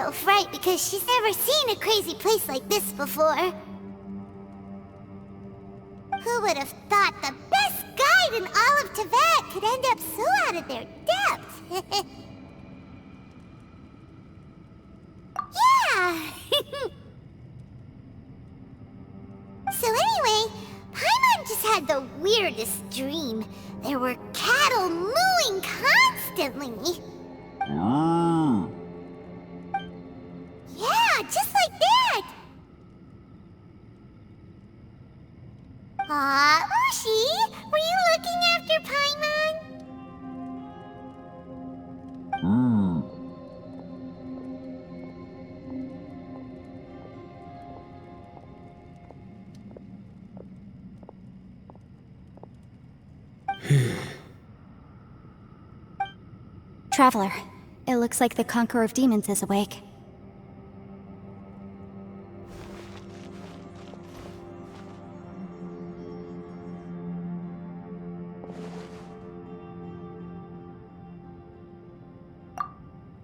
little fright because she's never seen a crazy place like this before. Who would have thought the best guide in all of Tibet could end up so out of their depth? Yeah! So anyway, Paimon just had the weirdest dream. There were cattle mooing constantly. Yeah, just like that! Aw, Ushi, were you looking after Paimon? Traveler, it looks like the Conqueror of Demons is awake.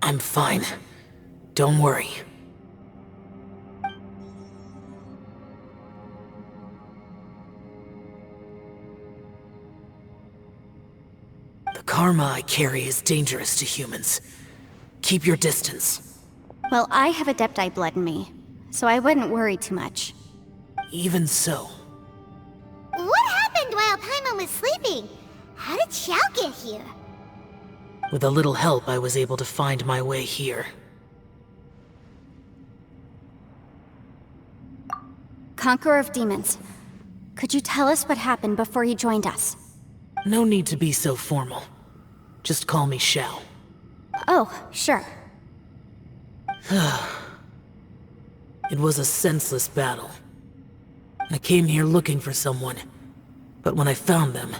I'm fine. Don't worry. The karma I carry is dangerous to humans. Keep your distance. Well, I have Adepti blood in me, so I wouldn't worry too much. Even so. What happened while Paimon was sleeping? How did Xiao get here? With a little help, I was able to find my way here. Conqueror of Demons, could you tell us what happened before you joined us? No need to be so formal. Just call me Xiao. Oh, sure. It was a senseless battle. I came here looking for someone, but when I found them,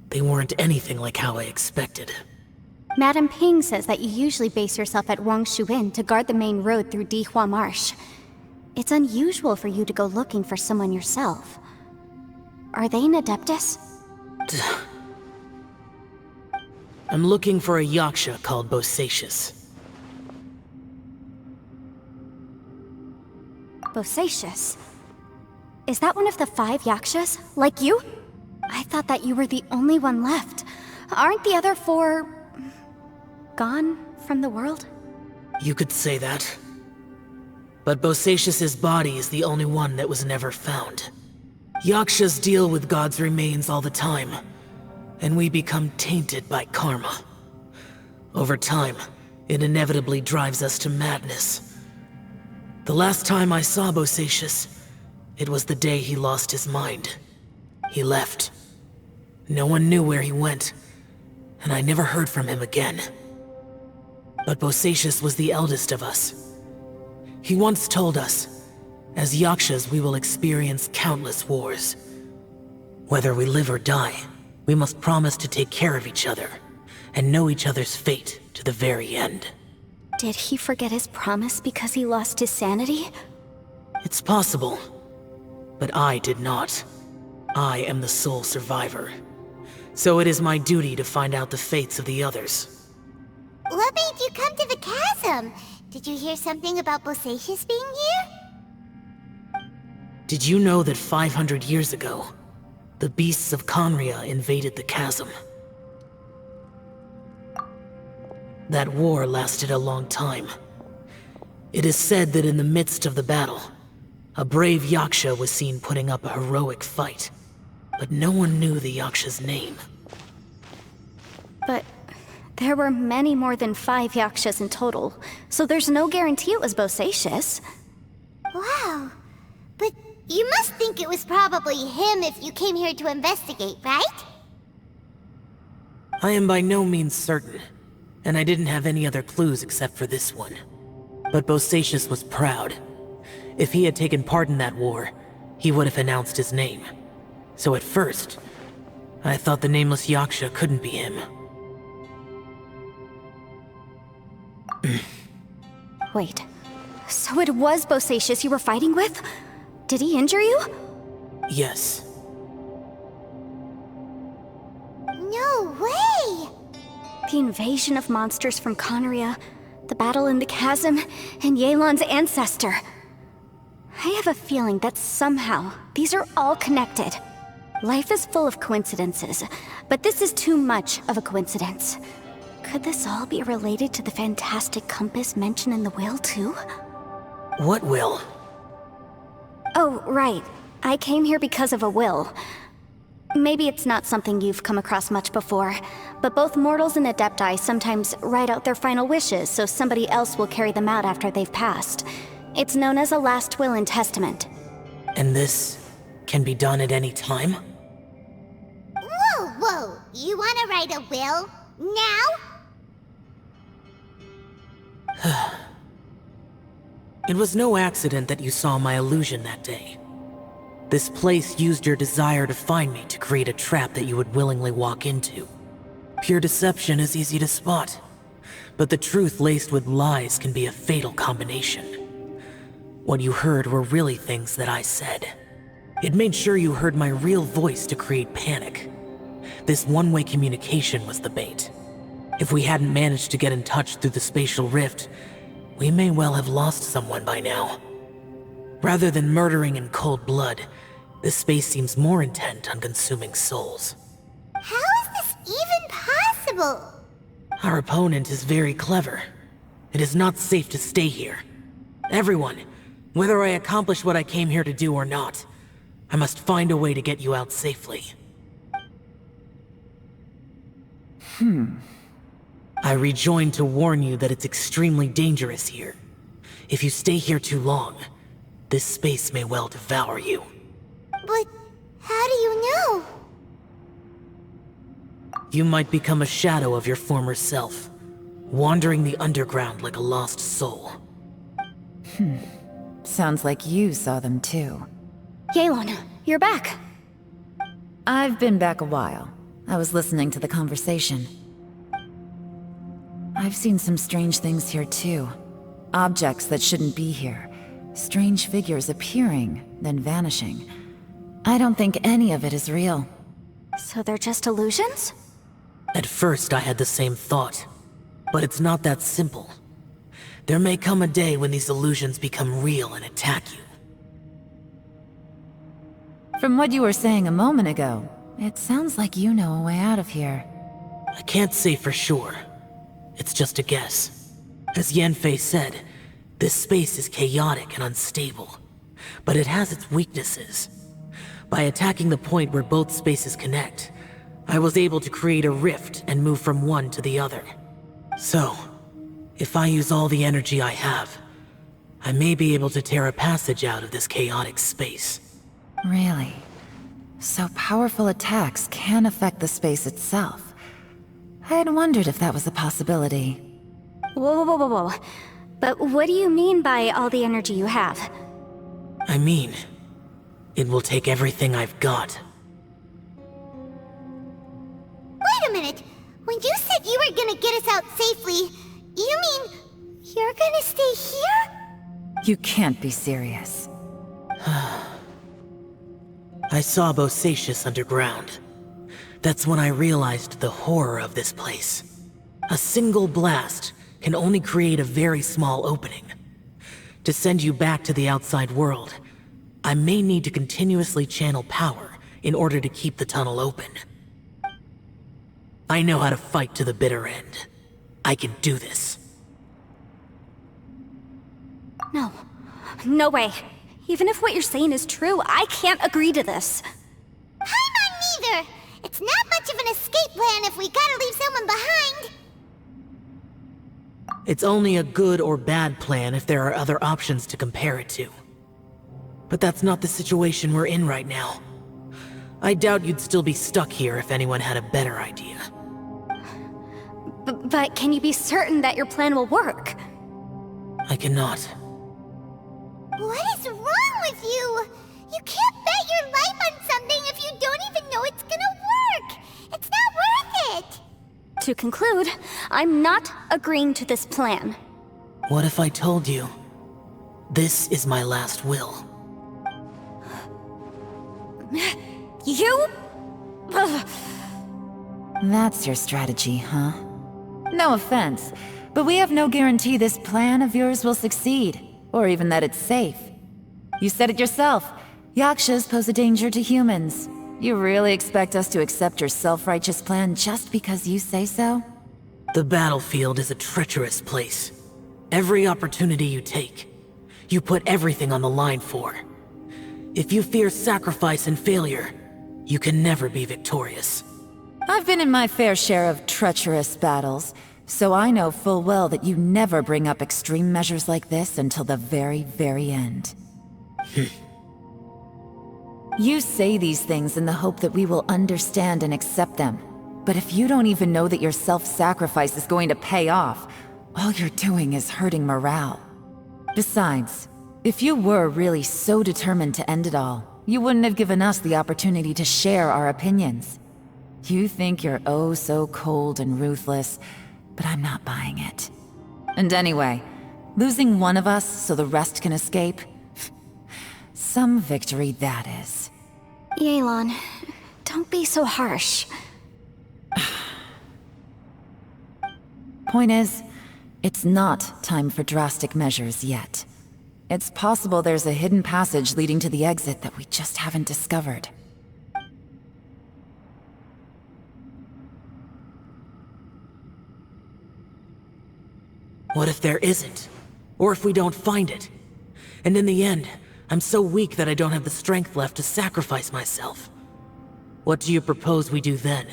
they weren't anything like how I expected. Madame Ping says that you usually base yourself at Wangshu Inn to guard the main road through Dihua Marsh. It's unusual for you to go looking for someone yourself. Are they an Adeptus? I'm looking for a Yaksha called Bosacius. Bosacius? Is that one of the 5 Yakshas, like you? I thought that you were the only one left. Aren't the other 4... gone from the world? You could say that. But Bosacius's body is the only one that was never found. Yakshas deal with God's remains all the time, and we become tainted by karma. Over time, it inevitably drives us to madness. The last time I saw Bosacius, it was the day he lost his mind. He left. No one knew where he went, and I never heard from him again. But Bosacius was the eldest of us. He once told us, as Yakshas we will experience countless wars. Whether we live or die, we must promise to take care of each other, and know each other's fate to the very end. Did he forget his promise because he lost his sanity? It's possible, but I did not. I am the sole survivor. So it is my duty to find out the fates of the others. What made you come to the chasm? Did you hear something about Bosacius being here? Did you know that 500 years ago, the beasts of Conria invaded the chasm? That war lasted a long time. It is said that in the midst of the battle, a brave Yaksha was seen putting up a heroic fight, but no one knew the Yaksha's name. But there were many more than 5 Yakshas in total, so there's no guarantee it was Bosacius. Wow. But you must think it was probably him if you came here to investigate, right? I am by no means certain, and I didn't have any other clues except for this one. But Bosacius was proud. If he had taken part in that war, he would have announced his name. So at first, I thought the nameless Yaksha couldn't be him. Wait, so it was Bosacius you were fighting with? Did he injure you? Yes. No way! The invasion of monsters from Conria, The battle in the chasm, and Yelan's ancestor. I have a feeling that somehow these are all connected. Life is full of coincidences, but this is too much of a coincidence. Could this all be related to the fantastic compass mentioned in the will, too? What will? Oh, right. I came here because of a will. Maybe it's not something you've come across much before, but both mortals and adepti sometimes write out their final wishes so somebody else will carry them out after they've passed. It's known as a last will and testament. And this can be done at any time? Whoa, whoa! You wanna write a will? Now? It was no accident that you saw my illusion that day. This place used your desire to find me to create a trap that you would willingly walk into. Pure deception is easy to spot, but the truth laced with lies can be a fatal combination. What you heard were really things that I said. It made sure you heard my real voice to create panic. This one-way communication was the bait. If we hadn't managed to get in touch through the spatial rift, we may well have lost someone by now. Rather than murdering in cold blood, this space seems more intent on consuming souls. How is this even possible? Our opponent is very clever. It is not safe to stay here. Everyone, whether I accomplish what I came here to do or not, I must find a way to get you out safely. I rejoined to warn you that it's extremely dangerous here. If you stay here too long, this space may well devour you. But how do you know? You might become a shadow of your former self, wandering the underground like a lost soul. Sounds like you saw them too. Yelan, you're back. I've been back a while. I was listening to the conversation. I've seen some strange things here too. Objects that shouldn't be here. Strange figures appearing, then vanishing. I don't think any of it is real. So they're just illusions? At first I had the same thought, but it's not that simple. There may come a day when these illusions become real and attack you. From what you were saying a moment ago, it sounds like you know a way out of here. I can't say for sure. It's just a guess. As Yanfei said, this space is chaotic and unstable, but it has its weaknesses. By attacking the point where both spaces connect, I was able to create a rift and move from one to the other. So, if I use all the energy I have, I may be able to tear a passage out of this chaotic space. Really? So powerful attacks can affect the space itself. I had wondered if that was a possibility. Whoa, whoa, whoa, whoa, whoa. But what do you mean by all the energy you have? I mean, it will take everything I've got. Wait a minute! When you said you were gonna get us out safely, you mean you're gonna stay here? You can't be serious. I saw Bosacius underground. That's when I realized the horror of this place. A single blast can only create a very small opening. To send you back to the outside world, I may need to continuously channel power in order to keep the tunnel open. I know how to fight to the bitter end. I can do this. No. No way. Even if what you're saying is true, I can't agree to this. I'm not neither! It's not much of an escape plan if we gotta leave someone behind! It's only a good or bad plan if there are other options to compare it to. But that's not the situation we're in right now. I doubt you'd still be stuck here if anyone had a better idea. But can you be certain that your plan will work? I cannot. What is wrong with you? You can't bet your life on something if you don't even know it's gonna work! It's not worth it! To conclude, I'm not agreeing to this plan. What if I told you, this is my last will? You? Ugh. That's your strategy, huh? No offense, But we have no guarantee this plan of yours will succeed, or even that it's safe. You said it yourself. Yakshas pose a danger to humans. You really expect us to accept your self-righteous plan just because you say so? The battlefield is a treacherous place. Every opportunity you take, you put everything on the line for. If you fear sacrifice and failure, you can never be victorious. I've been in my fair share of treacherous battles, so I know full well that you never bring up extreme measures like this until the very, very end. You say these things in the hope that we will understand and accept them. But if you don't even know that your self-sacrifice is going to pay off, all you're doing is hurting morale. Besides, if you were really so determined to end it all, you wouldn't have given us the opportunity to share our opinions. You think you're oh so cold and ruthless, but I'm not buying it. And anyway, losing one of us so the rest can escape? Some victory that is. Yelan, don't be so harsh. Point is, it's not time for drastic measures yet. It's possible there's a hidden passage leading to the exit that we just haven't discovered. What if there isn't? Or if we don't find it? And in the end, I'm so weak that I don't have the strength left to sacrifice myself. What do you propose we do then?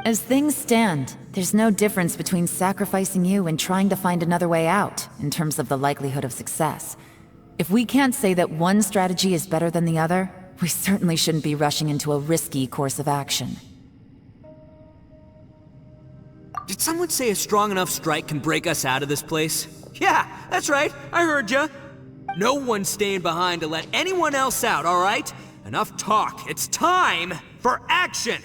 As things stand, there's no difference between sacrificing you and trying to find another way out, in terms of the likelihood of success. If we can't say that one strategy is better than the other, we certainly shouldn't be rushing into a risky course of action. Did someone say a strong enough strike can break us out of this place? Yeah, that's right, I heard ya. No one's staying behind to let anyone else out, alright? Enough talk, it's time for action!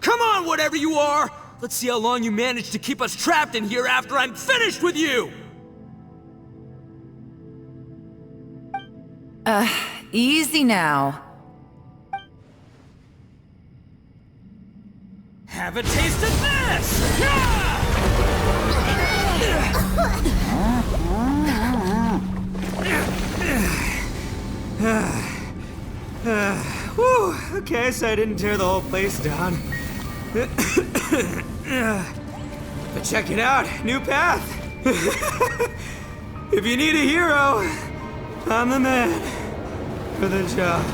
Come on, whatever you are! Let's see how long you manage to keep us trapped in here after I'm finished with you! Easy now. Have a taste of this! Yeah! Whew, okay, so I didn't tear the whole place down. But check it out, new path! If you need a hero, I'm the man for the job.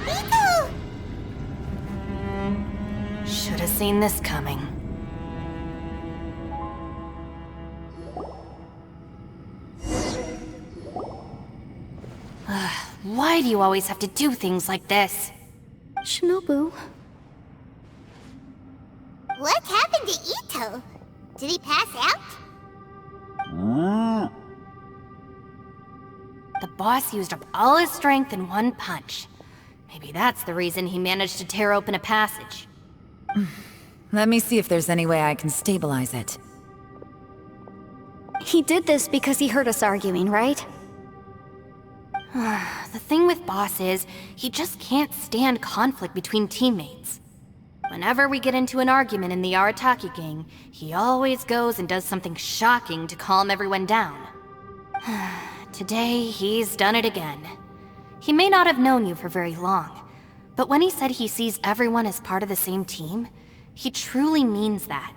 Itto! Should have seen this coming. Why do you always have to do things like this? Shinobu. What happened to Itto? Did he pass out? The boss used up all his strength in one punch. Maybe that's the reason he managed to tear open a passage. Let me see if there's any way I can stabilize it. He did this because he heard us arguing, right? The thing with Boss is, he just can't stand conflict between teammates. Whenever we get into an argument in the Arataki gang, he always goes and does something shocking to calm everyone down. Today, he's done it again. He may not have known you for very long, but when he said he sees everyone as part of the same team, he truly means that.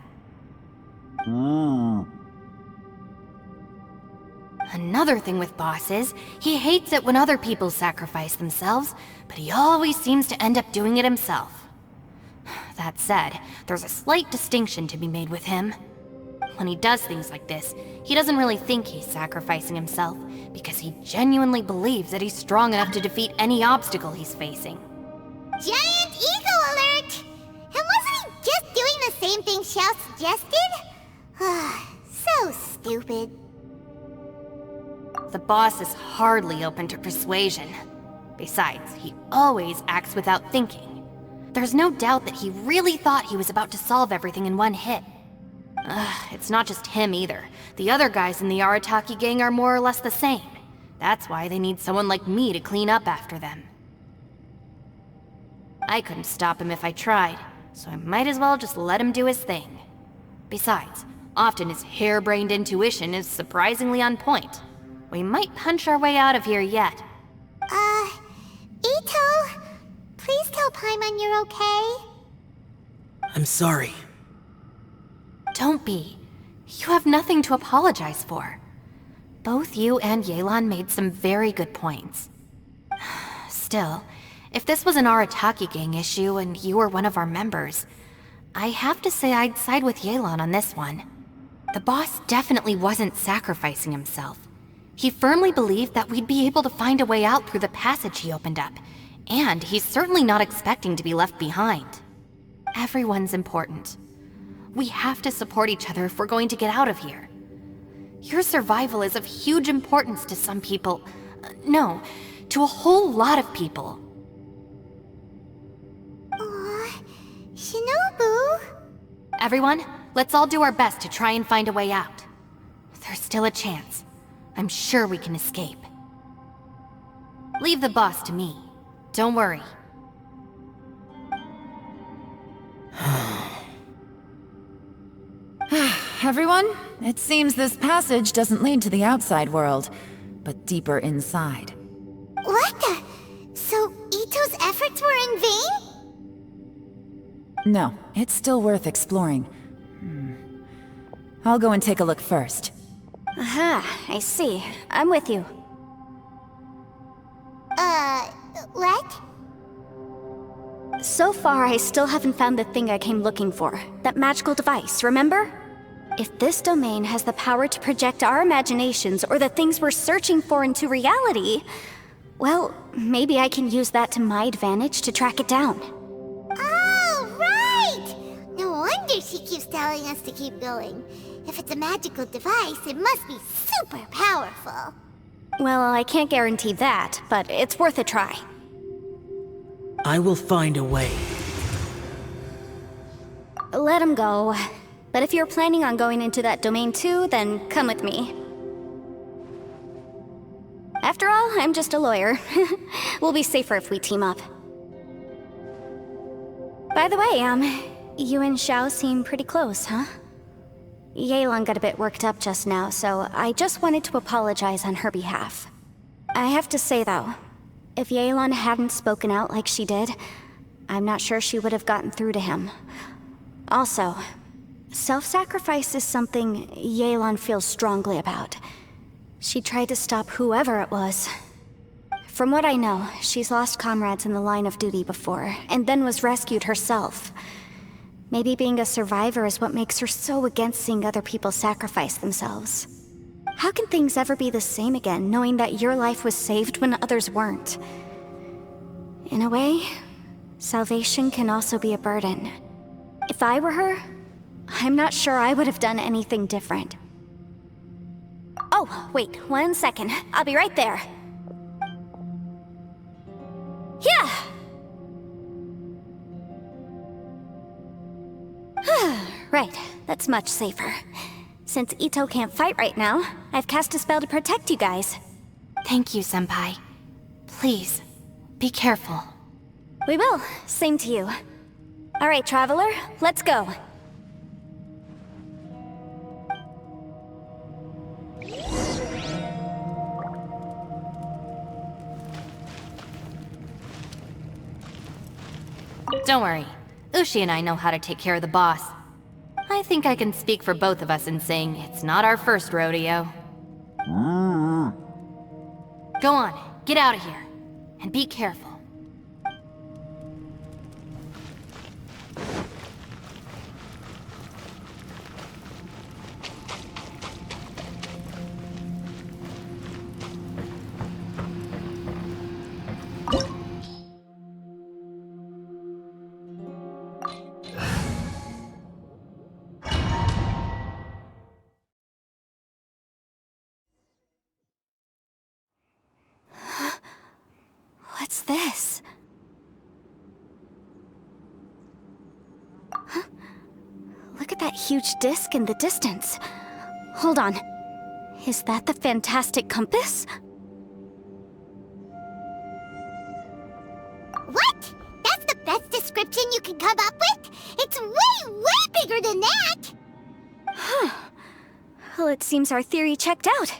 Another thing with Boss is, he hates it when other people sacrifice themselves, but he always seems to end up doing it himself. That said, there's a slight distinction to be made with him. When he does things like this, he doesn't really think he's sacrificing himself, because he genuinely believes that he's strong enough to defeat any obstacle he's facing. Giant ego alert! And wasn't he just doing the same thing Xiao suggested? So stupid. The boss is hardly open to persuasion. Besides, he always acts without thinking. There's no doubt that he really thought he was about to solve everything in one hit. It's not just him either. The other guys in the Arataki gang are more or less the same. That's why they need someone like me to clean up after them. I couldn't stop him if I tried, so I might as well just let him do his thing. Besides, often his harebrained intuition is surprisingly on point. We might punch our way out of here yet. Itto, please tell Paimon you're okay. I'm sorry. Don't be. You have nothing to apologize for. Both you and Yelan made some very good points. Still, if this was an Arataki gang issue and you were one of our members, I have to say I'd side with Yelan on this one. The boss definitely wasn't sacrificing himself. He firmly believed that we'd be able to find a way out through the passage he opened up, and he's certainly not expecting to be left behind. Everyone's important. We have to support each other if we're going to get out of here. Your survival is of huge importance to some people. No, to a whole lot of people. Aw, Shinobu. Everyone, let's all do our best to try and find a way out. There's still a chance. I'm sure we can escape. Leave the boss to me. Don't worry. Everyone, it seems this passage doesn't lead to the outside world, but deeper inside. What the? So Itto's efforts were in vain? No, it's still worth exploring. I'll go and take a look first. Aha, I see. I'm with you. What? So far, I still haven't found the thing I came looking for. That magical device, remember? If this domain has the power to project our imaginations or the things we're searching for into reality, well, maybe I can use that to my advantage to track it down. Oh, right! No wonder she keeps telling us to keep going. If it's a magical device, it must be super powerful. Well, I can't guarantee that, but it's worth a try. I will find a way. Let him go. But if you're planning on going into that domain too, then come with me. After all, I'm just a lawyer. We'll be safer if we team up. By the way, you and Xiao seem pretty close, huh? Yelan got a bit worked up just now, so I just wanted to apologize on her behalf. I have to say though, if Yelan hadn't spoken out like she did, I'm not sure she would have gotten through to him. Also, self-sacrifice is something Yelan feels strongly about. She tried to stop whoever it was. From what I know, she's lost comrades in the line of duty before, and then was rescued herself. Maybe being a survivor is what makes her so against seeing other people sacrifice themselves. How can things ever be the same again, knowing that your life was saved when others weren't? In a way, salvation can also be a burden. If I were her, I'm not sure I would have done anything different. Oh, wait, 1 second. I'll be right there. Yeah! Right, that's much safer. Since Itto can't fight right now, I've cast a spell to protect you guys. Thank you, Senpai. Please, be careful. We will. Same to you. All right, Traveler, let's go. Don't worry. Ushi and I know how to take care of the boss. I think I can speak for both of us in saying it's not our first rodeo. Go on, get out of here. And be careful. What's this? Huh? Look at that huge disc in the distance. Hold on. Is that the fantastic compass? come up with? It's way, way bigger than that! Well, it seems our theory checked out.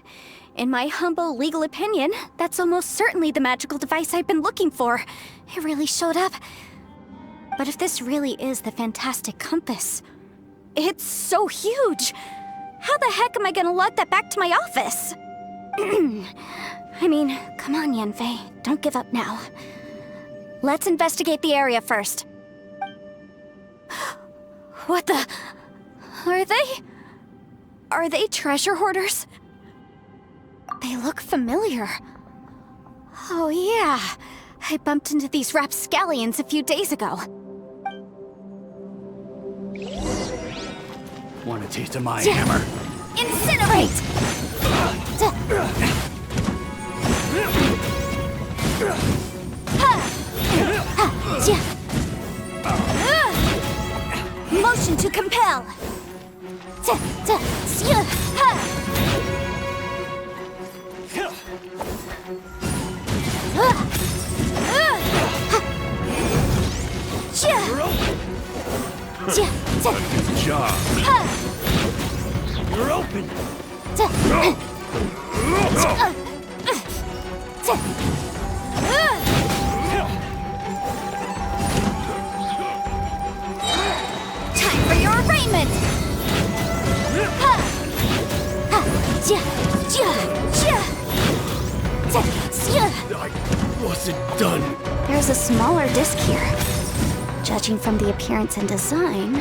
In my humble legal opinion, that's almost certainly the magical device I've been looking for. It really showed up. But if this really is the fantastic compass, it's so huge! How the heck am I gonna lug that back to my office? I mean, come on, Yanfei. Don't give up now. Let's investigate the area first. What the... Are they treasure hoarders? They look familiar. Oh yeah, I bumped into these rapscallions a few days ago. Want a taste of my hammer? Incinerate! Motion to compel! Good job. You're open. Time for your arraignment! I wasn't done. There's a smaller disc here. Judging from the appearance and design,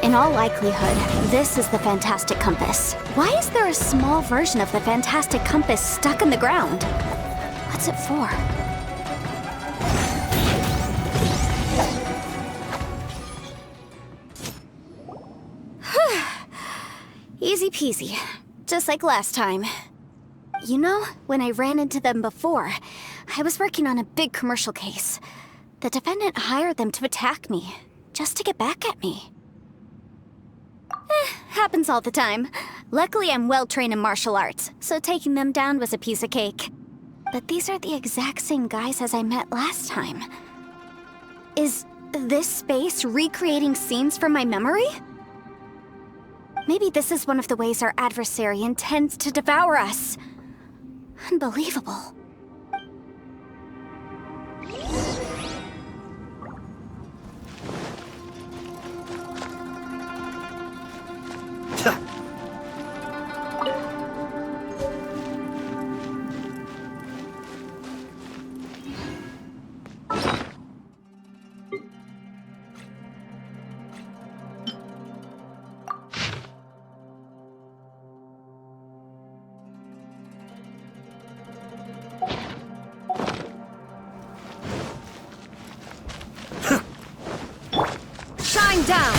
in all likelihood, this is the Fantastic Compass. Why is there a small version of the Fantastic Compass stuck in the ground? What's it for? Easy peasy. Just like last time. You know, when I ran into them before, I was working on a big commercial case. The defendant hired them to attack me, just to get back at me. Happens all the time. Luckily, I'm well-trained in martial arts, so taking them down was a piece of cake. But these are the exact same guys as I met last time. Is this space recreating scenes from my memory? Maybe this is one of the ways our adversary intends to devour us. Unbelievable. Shine down!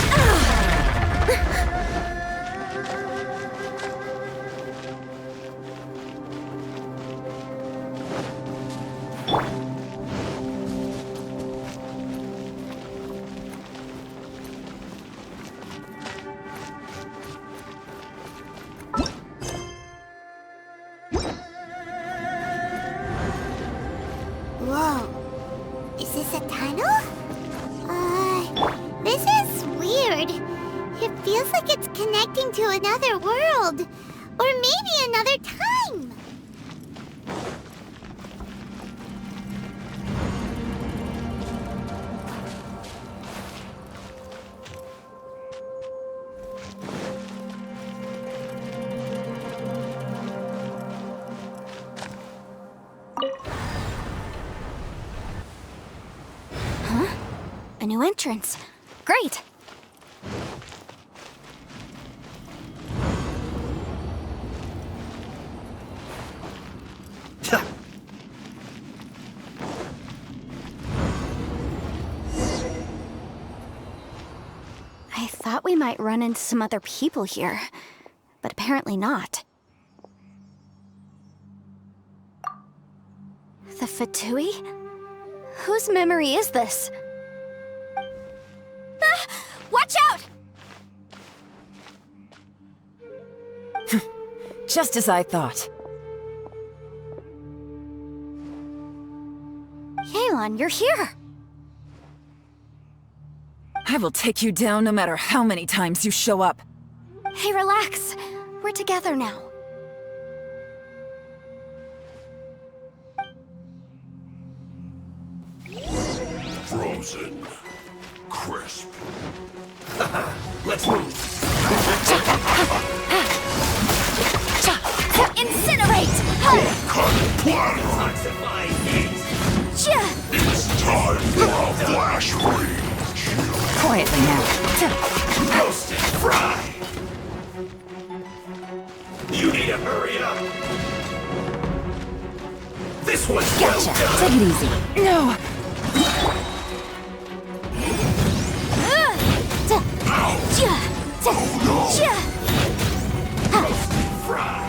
Whoa. Is this a tunnel? This is weird. It feels like it's connecting to another world. Or maybe another time. Huh? A new entrance. Great! I thought we might run into some other people here, but apparently not. The Fatui? Whose memory is this? Watch out! Just as I thought. Yelan, you're here! I will take you down no matter how many times you show up. Hey, relax. We're together now. Frozen. Crisp. Let's move. Incinerate! It's time for a flash range. Quietly now. Roast and fry. You need to hurry up. This one's Gotcha. well done. Take it easy. No! Fry.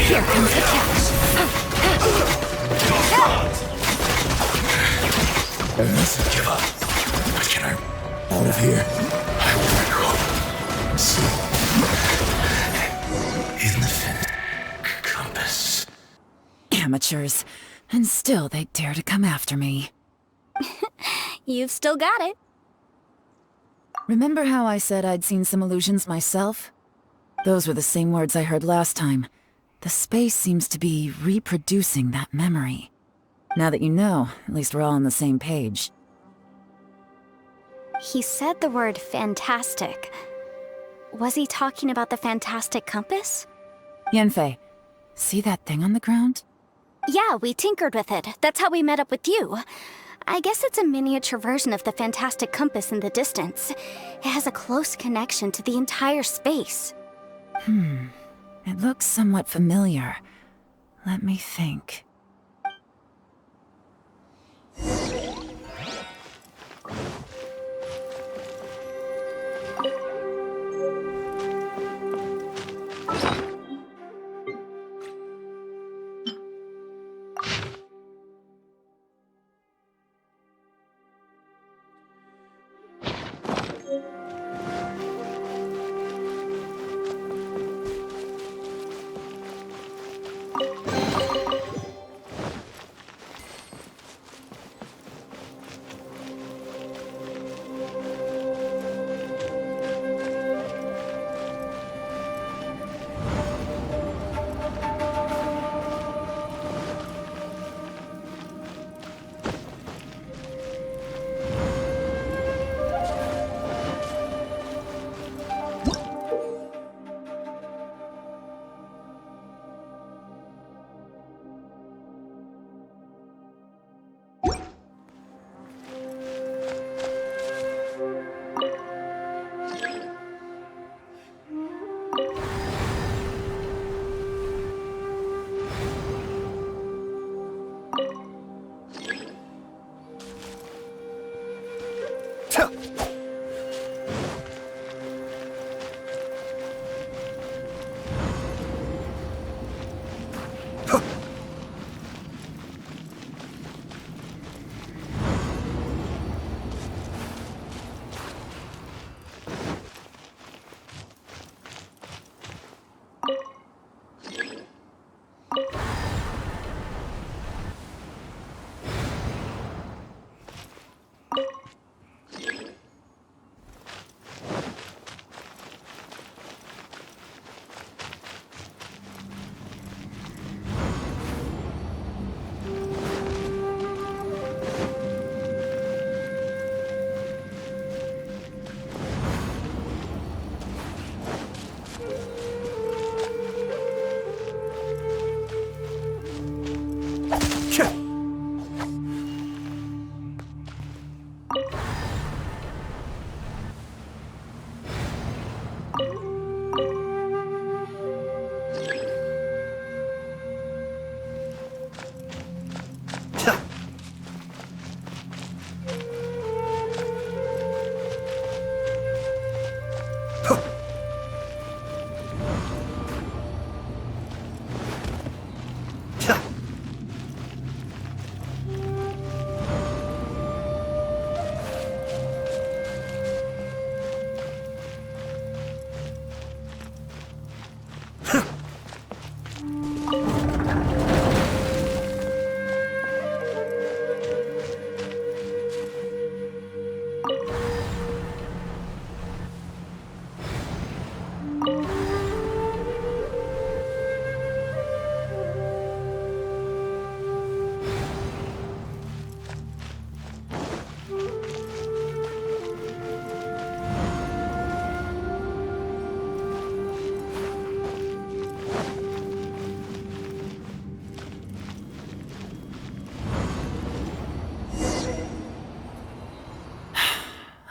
Here comes the catch. Give up. Can I out of here? I will see in the compass. Amateurs. And still they dare to come after me. You've still got it. Remember how I said I'd seen some illusions myself? Those were the same words I heard last time. The space seems to be reproducing that memory. Now that you know, at least we're all on the same page. He said the word fantastic. Was he talking about the fantastic compass? Yanfei, see that thing on the ground? Yeah, we tinkered with it. That's how we met up with you. I guess it's a miniature version of the fantastic compass in the distance. It has a close connection to the entire space. It looks somewhat familiar. Let me think.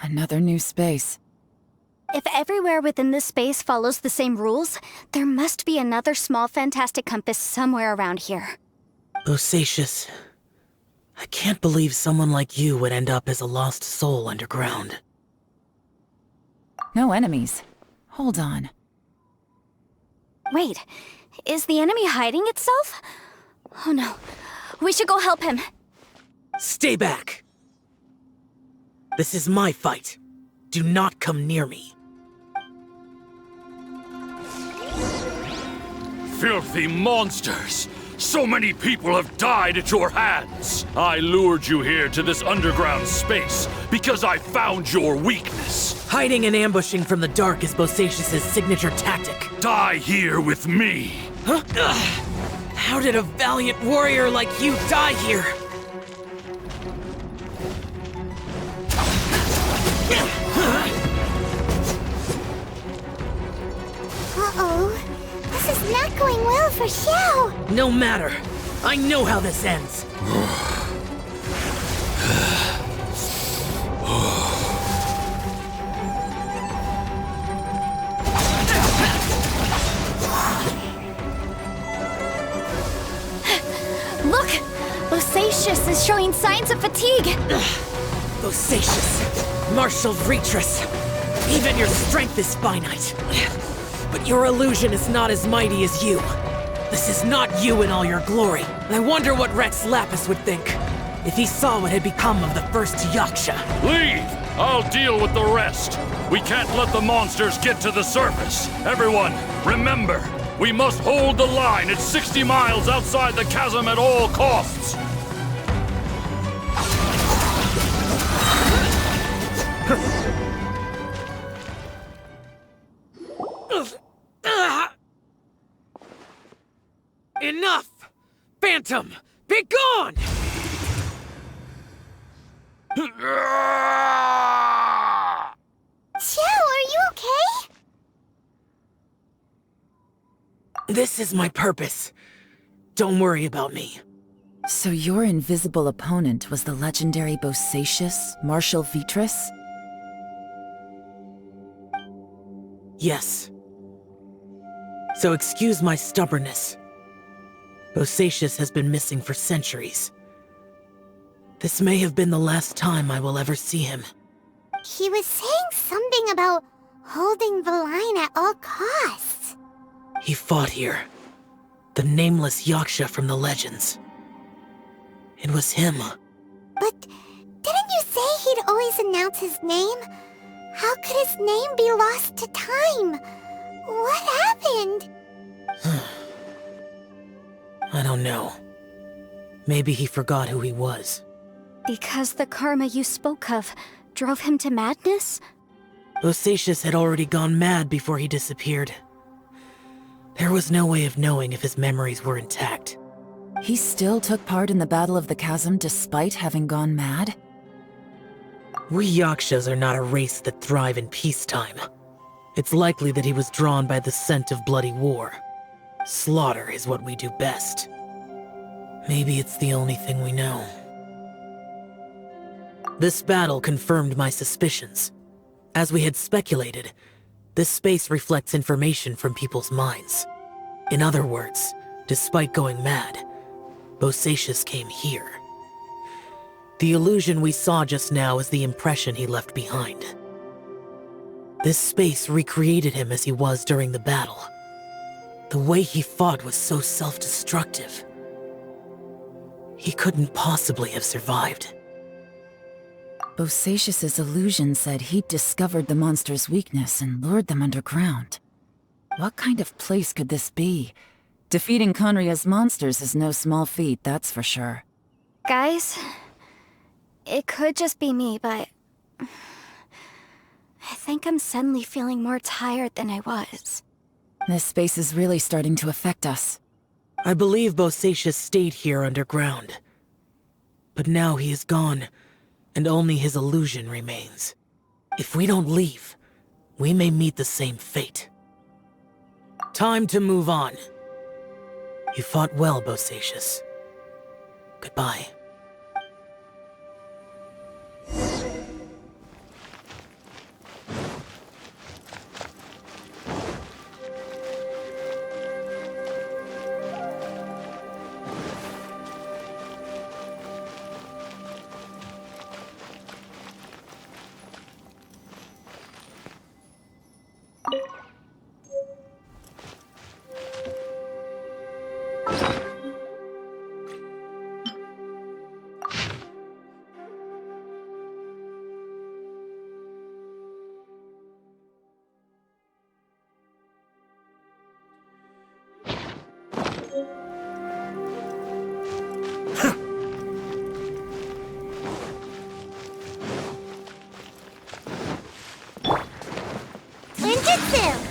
Another new space. If everywhere within this space follows the same rules, there must be another small fantastic compass somewhere around here. Bosacious, I can't believe someone like you would end up as a lost soul underground. No enemies. Hold on. Wait, is the enemy hiding itself? Oh no, we should go help him. Stay back! This is my fight. Do not come near me. Filthy monsters! So many people have died at your hands! I lured you here to this underground space because I found your weakness. Hiding and ambushing from the dark is Bosacious's signature tactic. Die here with me! Huh? How did a valiant warrior like you die here? Uh-oh. This is not going well for Xiao. No matter. I know how this ends. Look! Bosacious is showing signs of fatigue. Bosacious, martial Retris. Even your strength is finite. But your illusion is not as mighty as you. This is not you in all your glory. I wonder what Rex Lapis would think if he saw what had become of the first Yaksha. Leave! I'll deal with the rest. We can't let the monsters get to the surface. Everyone, remember, we must hold the line at 60 miles outside the chasm at all costs. Enough! Phantom, be gone! Xiao, are you okay? This is my purpose. Don't worry about me. So your invisible opponent was the legendary Bosacious, Marshal Vitris? Yes. So excuse my stubbornness. Bosacious has been missing for centuries. This may have been the last time I will ever see him. He was saying something about holding the line at all costs. He fought here. The nameless Yaksha from the legends. It was him. But didn't you say he'd always announce his name? How could his name be lost to time? What happened? I don't know. Maybe he forgot who he was. Because the karma you spoke of drove him to madness? Bosacious had already gone mad before he disappeared. There was no way of knowing if his memories were intact. He still took part in the Battle of the Chasm despite having gone mad? We Yakshas are not a race that thrive in peacetime. It's likely that he was drawn by the scent of bloody war. Slaughter is what we do best. Maybe it's the only thing we know. This battle confirmed my suspicions. As we had speculated, this space reflects information from people's minds. In other words, despite going mad, Bosacious came here. The illusion we saw just now is the impression he left behind. This space recreated him as he was during the battle. The way he fought was so self-destructive. He couldn't possibly have survived. Bosacious's illusion said he'd discovered the monster's weakness and lured them underground. What kind of place could this be? Defeating Conria's monsters is no small feat, that's for sure. Guys, it could just be me, but I think I'm suddenly feeling more tired than I was. This space is really starting to affect us. I believe Bosacious stayed here underground. But now he is gone, and only his illusion remains. If we don't leave, we may meet the same fate. Time to move on. You fought well, Bosacious. Goodbye. Ninjutsu!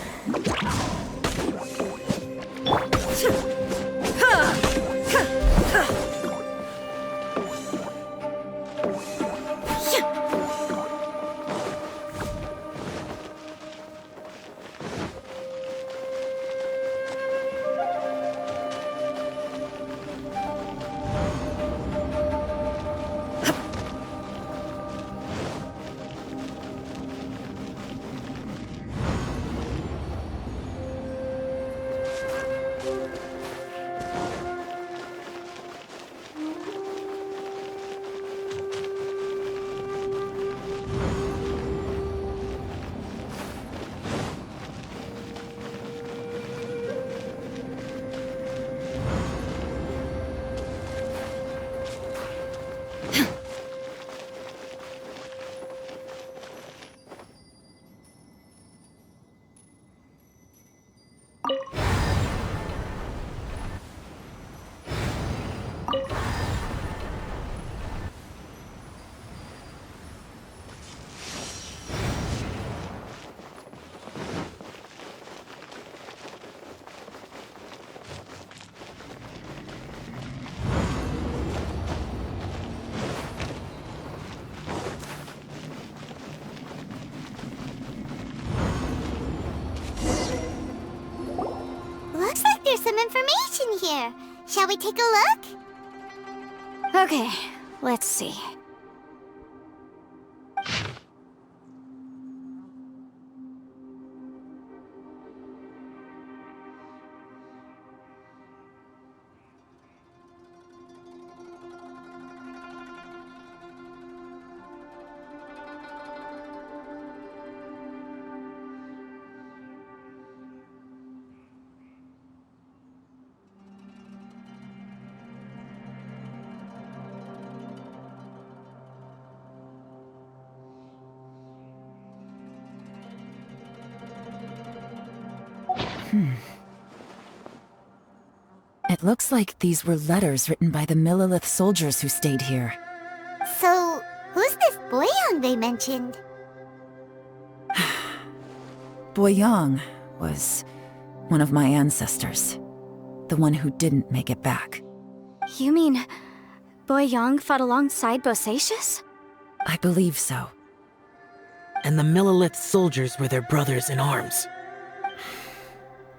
Looks like there's some information here. Shall we take a look? Okay, let's see. It looks like these were letters written by the Millelith soldiers who stayed here. So, who's this Boyang they mentioned? Boyang was one of my ancestors. The one who didn't make it back. You mean Boyang fought alongside Bosacius? I believe so. And the Millelith soldiers were their brothers in arms.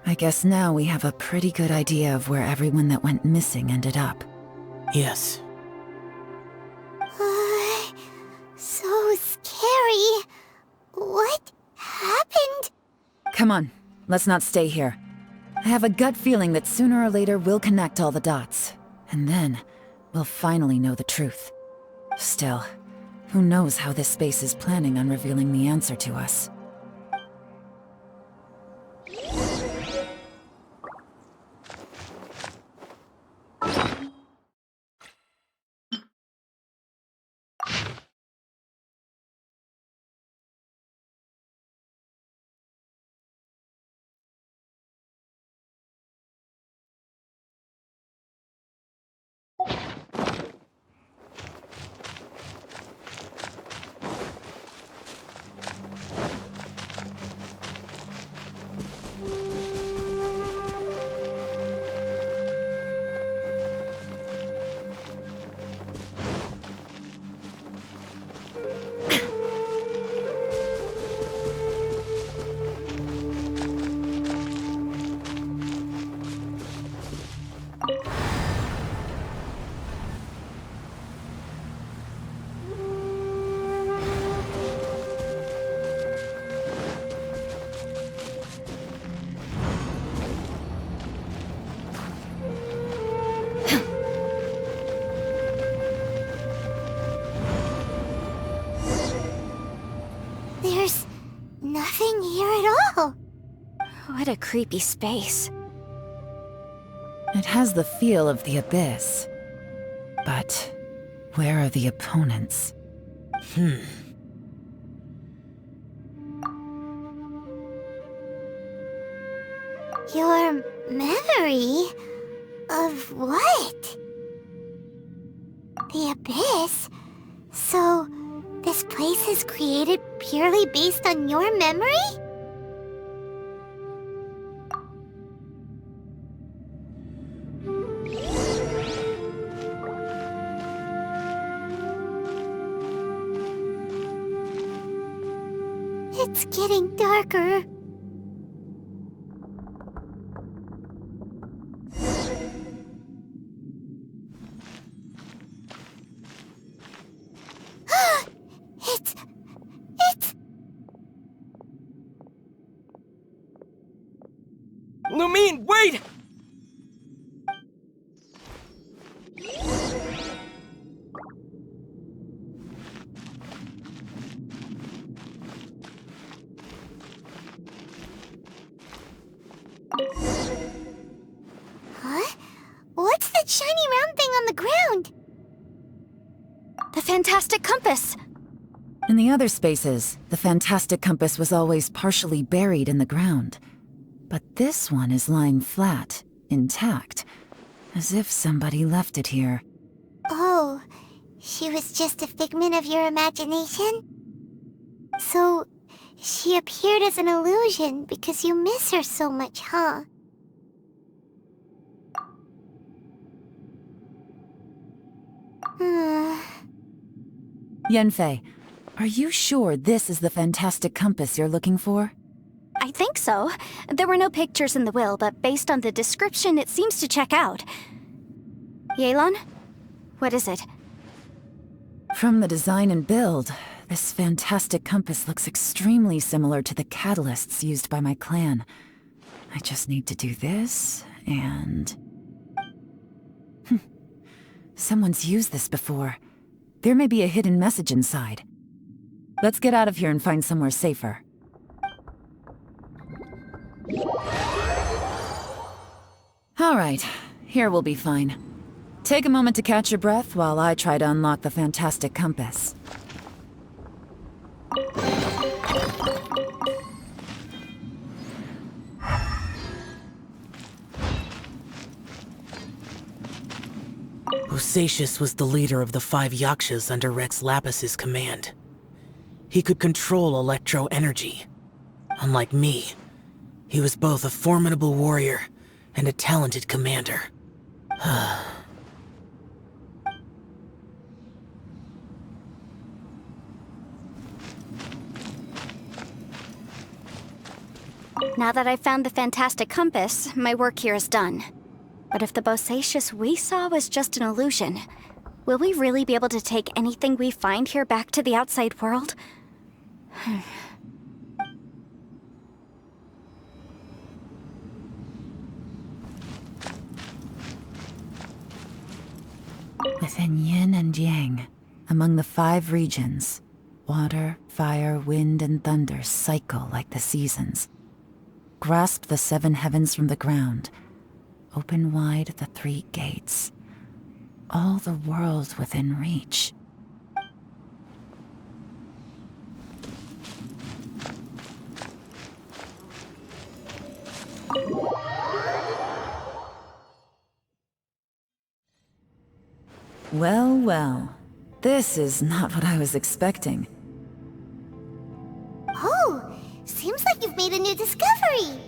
I guess now we have a pretty good idea of where everyone that went missing ended up. Yes. So scary. What happened? Come on, let's not stay here. I have a gut feeling that sooner or later we'll connect all the dots. And then, we'll finally know the truth. Still, who knows how this space is planning on revealing the answer to us. There's nothing here at all. What a creepy space. It has the feel of the Abyss. But where are the opponents? Your memory? Of what? The Abyss? So, this place is created purely based on your memory? It's getting darker. It's... Lumine, wait! Huh? What's that shiny round thing on the ground? The fantastic compass! In the other spaces, the fantastic compass was always partially buried in the ground. But this one is lying flat, intact, as if somebody left it here. Oh, she was just a figment of your imagination? So, she appeared as an illusion because you miss her so much, huh? Yanfei, are you sure this is the fantastic compass you're looking for? I think so. There were no pictures in the will, but based on the description, it seems to check out. Yelan? What is it? From the design and build, this fantastic compass looks extremely similar to the catalysts used by my clan. I just need to do this, and... Someone's used this before. There may be a hidden message inside. Let's get out of here and find somewhere safer. Alright, here we'll be fine. Take a moment to catch your breath while I try to unlock the fantastic compass. Bosacius was the leader of the 5 Yakshas under Rex Lapis's command. He could control electro energy. Unlike me, he was both a formidable warrior and a talented commander. Now that I've found the fantastic compass, my work here is done. But if the Bosacius we saw was just an illusion, will we really be able to take anything we find here back to the outside world? Within yin and yang, among the 5 regions, water, fire, wind, and thunder cycle like the seasons. Grasp the 7 heavens from the ground. Open wide the 3 gates. All the world within reach. Well, well. This is not what I was expecting. Oh, seems like you've made a new discovery.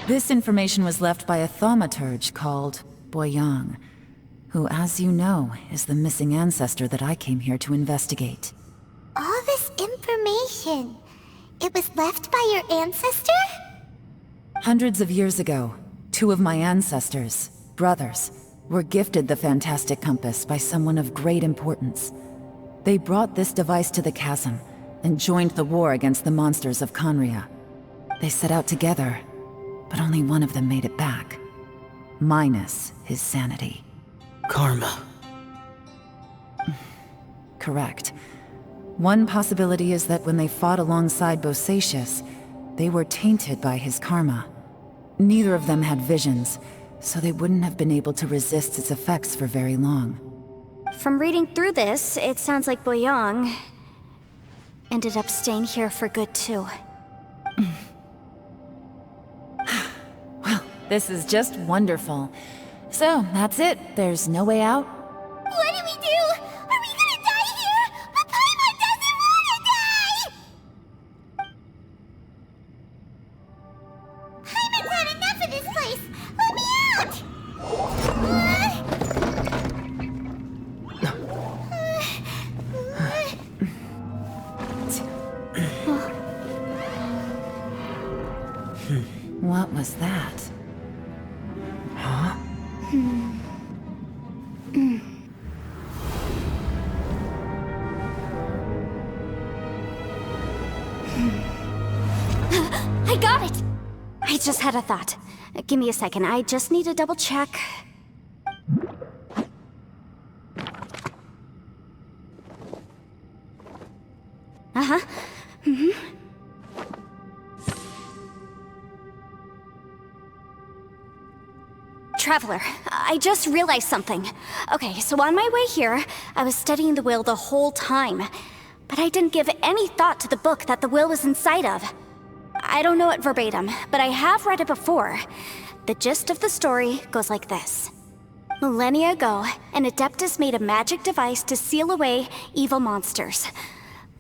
This information was left by a thaumaturge called Boyang, who, as you know, is the missing ancestor that I came here to investigate. All this information, it was left by your ancestor? Hundreds of years ago, two of my ancestors, brothers, were gifted the fantastic compass by someone of great importance. They brought this device to the chasm and joined the war against the monsters of Conria. They set out together, but only one of them made it back. Minus his sanity. Karma. Correct. One possibility is that when they fought alongside Bosacius, they were tainted by his karma. Neither of them had visions, so they wouldn't have been able to resist its effects for very long. From reading through this, it sounds like Boyang ended up staying here for good too. Well, this is just wonderful. So, that's it. There's no way out? What do we do? Are we gonna die here? But Paimon doesn't wanna die! Paimon's had enough of this place! Let me out! What was that? Huh? I got it! I just had a thought. Give me a second, I just need to double check. Uh-huh. Traveler, I just realized something. Okay, so on my way here, I was studying the will the whole time. But I didn't give any thought to the book that the will was inside of. I don't know it verbatim, but I have read it before. The gist of the story goes like this. Millennia ago, an Adeptus made a magic device to seal away evil monsters.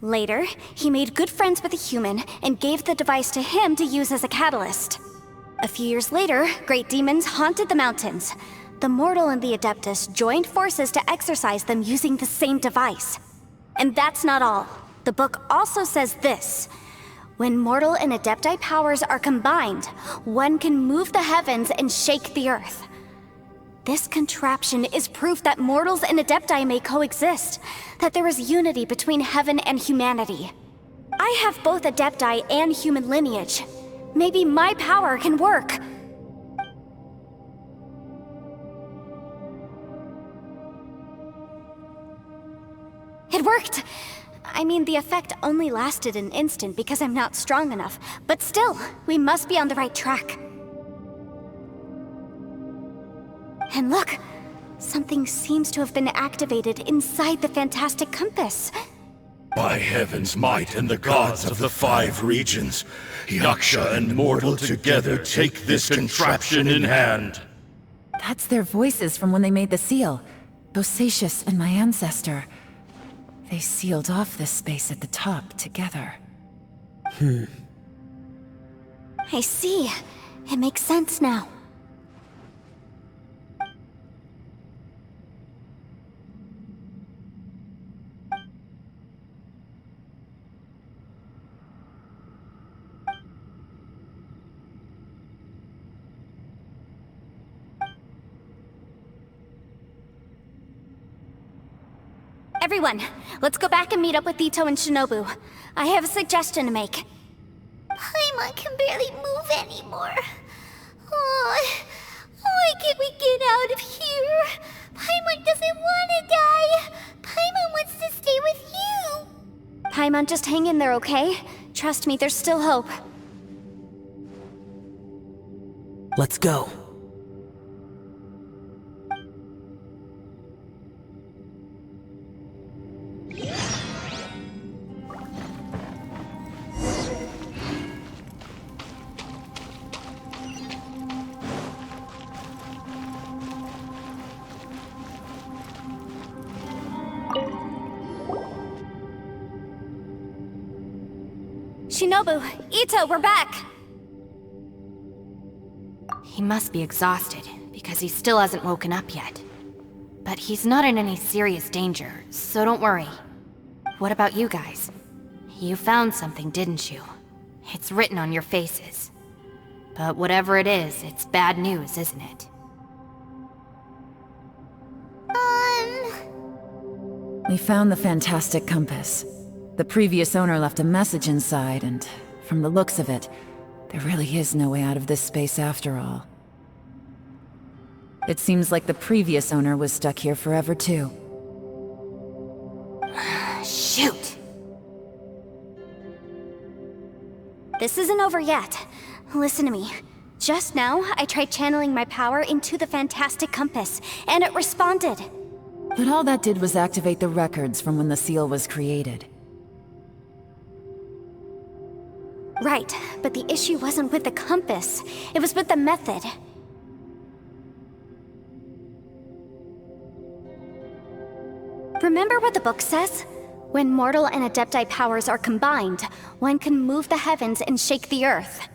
Later, he made good friends with a human and gave the device to him to use as a catalyst. A few years later, great demons haunted the mountains. The mortal and the Adeptus joined forces to exorcise them using the same device. And that's not all. The book also says this. When mortal and Adepti powers are combined, one can move the heavens and shake the earth. This contraption is proof that mortals and Adepti may coexist, that there is unity between heaven and humanity. I have both Adepti and human lineage. Maybe my power can work. It worked! I mean, the effect only lasted an instant because I'm not strong enough, but still, we must be on the right track. And look! Something seems to have been activated inside the fantastic compass. By heaven's might and the gods of the 5 regions, Yaksha and mortal together take this contraption in hand. That's their voices from when they made the seal. Bosacius and my ancestor. They sealed off this space at the top together. I see. It makes sense now. Everyone, let's go back and meet up with Itto and Shinobu. I have a suggestion to make. Paimon can barely move anymore. Oh, why can't we get out of here? Paimon doesn't want to die. Paimon wants to stay with you. Paimon, just hang in there, okay? Trust me, there's still hope. Let's go. Shinobu, Itto, we're back! He must be exhausted, because he still hasn't woken up yet. But he's not in any serious danger, so don't worry. What about you guys? You found something, didn't you? It's written on your faces. But whatever it is, it's bad news, isn't it? We found the fantastic compass. The previous owner left a message inside, and from the looks of it, there really is no way out of this space after all. It seems like the previous owner was stuck here forever too. Shoot! This isn't over yet. Listen to me. Just now, I tried channeling my power into the fantastic compass, and it responded. But all that did was activate the records from when the seal was created. Right, but the issue wasn't with the compass. It was with the method. Remember what the book says? When mortal and adepti powers are combined, one can move the heavens and shake the earth.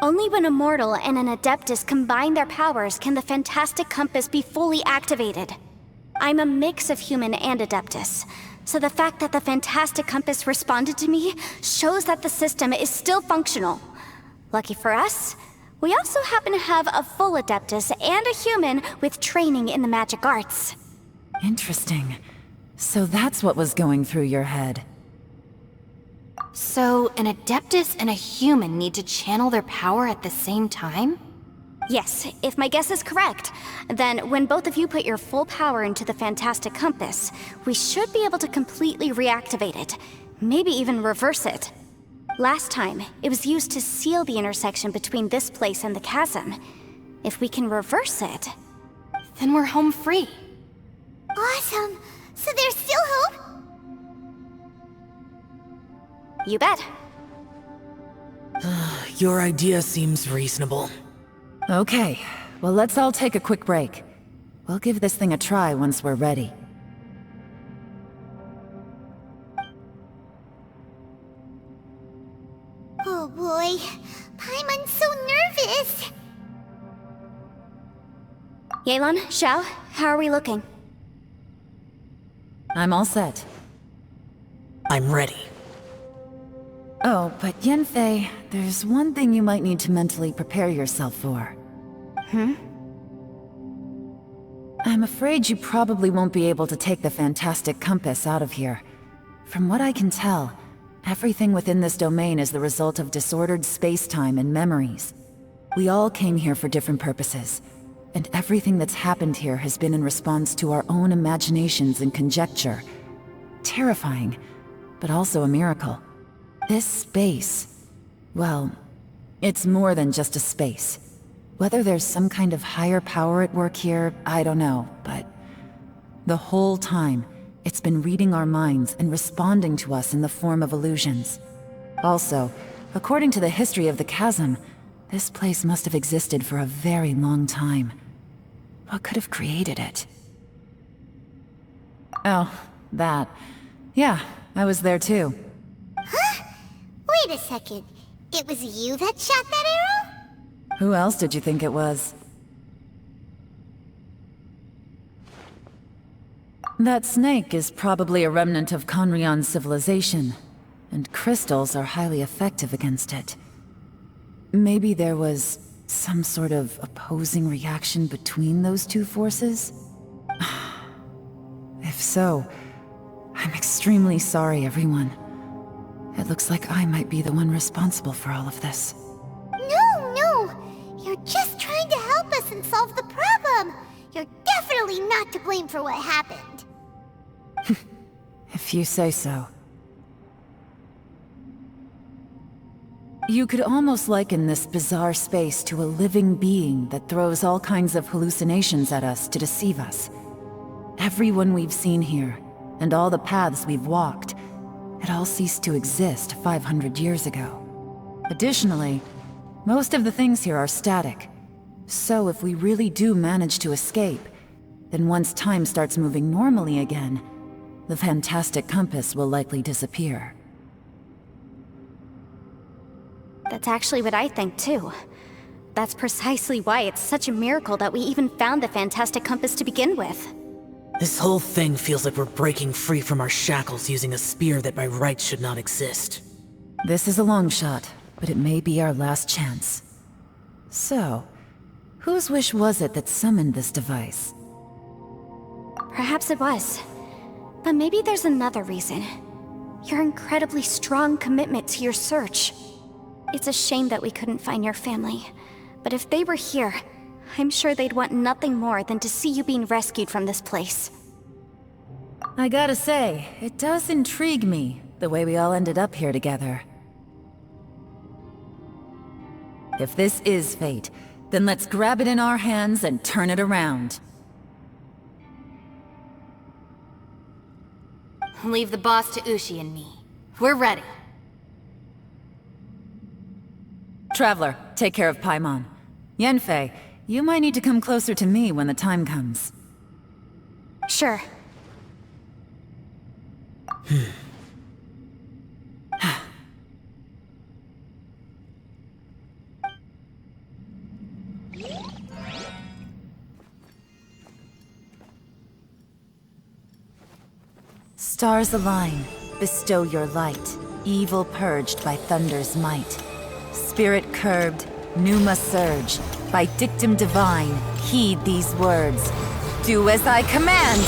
Only when a mortal and an adeptus combine their powers can the fantastic compass be fully activated. I'm a mix of human and adeptus, so the fact that the fantastic compass responded to me shows that the system is still functional. Lucky for us, we also happen to have a full adeptus and a human with training in the magic arts. Interesting. So that's what was going through your head. So, an adeptus and a human need to channel their power at the same time? Yes, if my guess is correct, then when both of you put your full power into the fantastic compass, we should be able to completely reactivate it, maybe even reverse it. Last time, it was used to seal the intersection between this place and the chasm. If we can reverse it, Then we're home free. Awesome! So there's still hope? you bet. Your idea seems reasonable. Okay, well let's all take a quick break. We'll give this thing a try once we're ready. Oh boy, Paimon's so nervous! Yelan, Xiao, how are we looking? I'm all set. I'm ready. Oh, but Yanfei, there's one thing you might need to mentally prepare yourself for. I'm afraid you probably won't be able to take the fantastic compass out of here. From what I can tell, everything within this domain is the result of disordered space-time and memories. We all came here for different purposes, and everything that's happened here has been in response to our own imaginations and conjecture. Terrifying, but also a miracle. This space, well, it's more than just a space. Whether there's some kind of higher power at work here, I don't know, but the whole time, it's been reading our minds and responding to us in the form of illusions. Also, according to the history of the chasm, this place must have existed for a very long time. What could have created it? Oh, that. Yeah, I was there too. Wait a second. It was you that shot that arrow? Who else did you think it was? That snake is probably a remnant of Conrion's civilization, and crystals are highly effective against it. Maybe there was some sort of opposing reaction between those two forces? If so, I'm extremely sorry, everyone. It looks like I might be the one responsible for all of this. No! You're just trying to help us and solve the problem! You're definitely not to blame for what happened. If you say so. You could almost liken this bizarre space to a living being that throws all kinds of hallucinations at us to deceive us. Everyone we've seen here, and all the paths we've walked, it all ceased to exist 500 years ago. Additionally, most of the things here are static. So if we really do manage to escape, then once time starts moving normally again, the fantastic compass will likely disappear. That's actually what I think too. That's precisely why it's such a miracle that we even found the fantastic compass to begin with. This whole thing feels like we're breaking free from our shackles using a spear that by rights should not exist. This is a long shot, but it may be our last chance. So, whose wish was it that summoned this device? Perhaps it was. But maybe there's another reason. Your incredibly strong commitment to your search. It's a shame that we couldn't find your family. But if they were here, I'm sure they'd want nothing more than to see you being rescued from this place. I gotta say, it does intrigue me, the way we all ended up here together. If this is fate, then let's grab it in our hands and turn it around. Leave the boss to Ushi and me. We're ready. Traveler, take care of Paimon. Yanfei, you might need to come closer to me when the time comes. Sure. Stars align, bestow your light, evil purged by thunder's might. Spirit curbed, pneuma surge, by dictum divine, heed these words. Do as I command!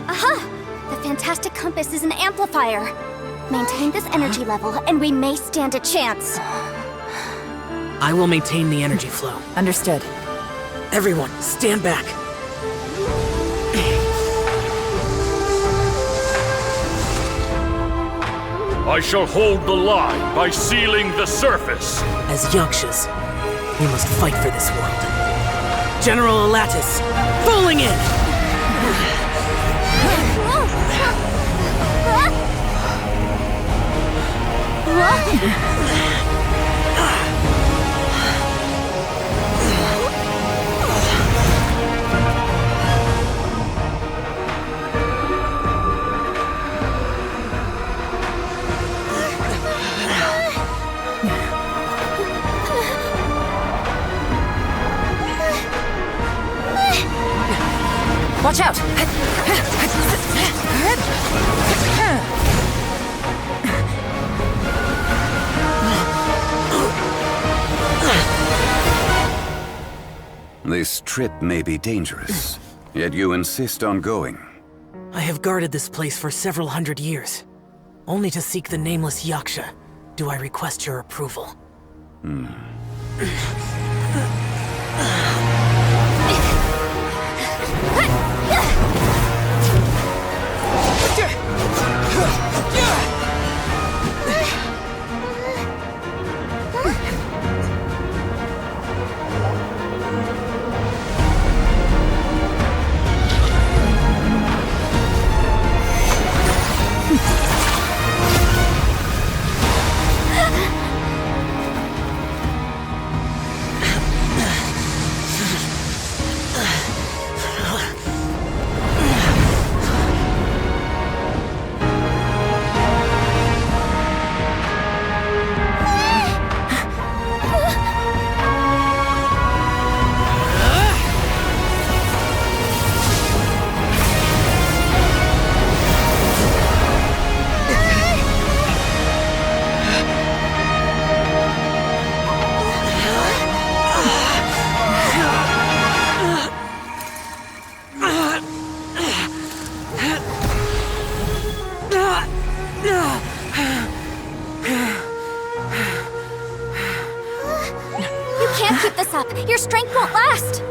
Aha! The fantastic compass is an amplifier. Maintain this energy level, and we may stand a chance. I will maintain the energy flow. Understood. Everyone, stand back. I shall hold the line by sealing the surface. As Yakshas, we must fight for this world. General Alatus, falling in! Watch out! This trip may be dangerous, yet you insist on going. I have guarded this place for several hundred years. Only to seek the nameless Yaksha do I request your approval. Your strength won't last!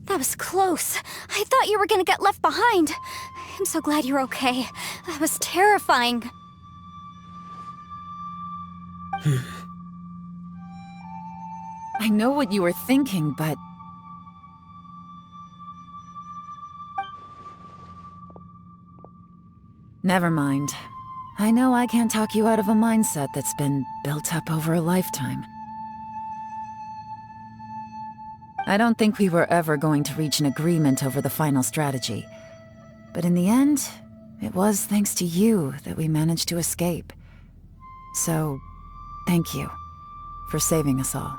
That was close. I thought you were gonna get left behind. I'm so glad you're okay. That was terrifying. I know what you were thinking, but... Never mind. I know I can't talk you out of a mindset that's been built up over a lifetime. I don't think we were ever going to reach an agreement over the final strategy. But in the end, it was thanks to you that we managed to escape. So, thank you for saving us all.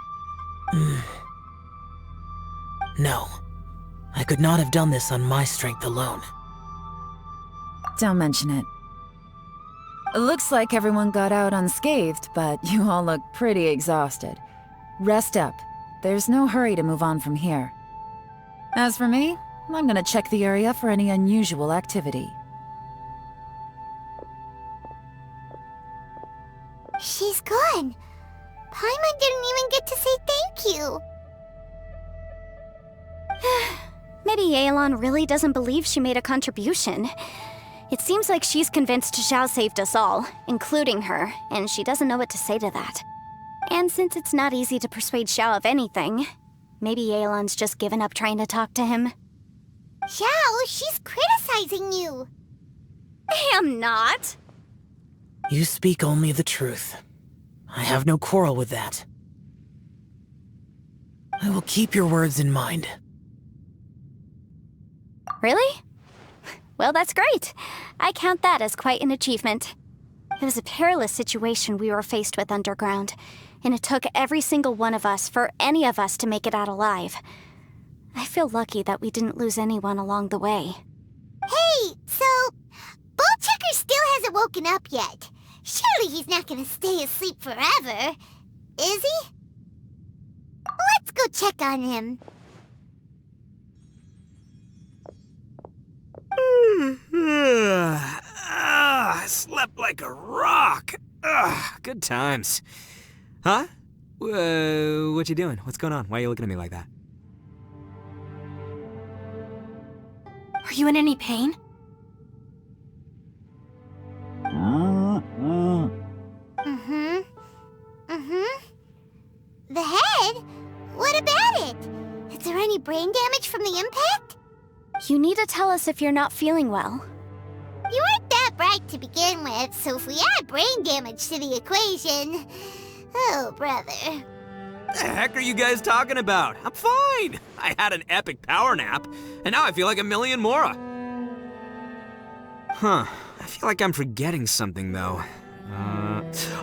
No. I could not have done this on my strength alone. Don't mention it. It looks like everyone got out unscathed, but you all look pretty exhausted. Rest up. There's no hurry to move on from here. As for me, I'm gonna check the area for any unusual activity. She's gone. Paimon didn't even get to say thank you. Maybe Yelan really doesn't believe she made a contribution. It seems like she's convinced Xiao saved us all, including her, and she doesn't know what to say to that. And since it's not easy to persuade Xiao of anything, maybe Yelan's just given up trying to talk to him. Xiao, she's criticizing you. I am not. You speak only the truth. I have no quarrel with that. I will keep your words in mind. Really? Well, that's great. I count that as quite an achievement. It was a perilous situation we were faced with underground, and it took every single one of us for any of us to make it out alive. I feel lucky that we didn't lose anyone along the way. Hey, so... Ballchecker still hasn't woken up yet. Surely he's not gonna stay asleep forever, is he? Let's go check on him. I slept like a rock. Good times. Huh? What you doing? What's going on? Why are you looking at me like that? Are you in any pain? The head? What about it? Is there any brain damage from the impact? You need to tell us if you're not feeling well. You weren't that bright to begin with, so if we add brain damage to the equation... Oh, brother. The heck are you guys talking about? I'm fine. I had an epic power nap, and now I feel like a million more. Huh. I feel like I'm forgetting something, though.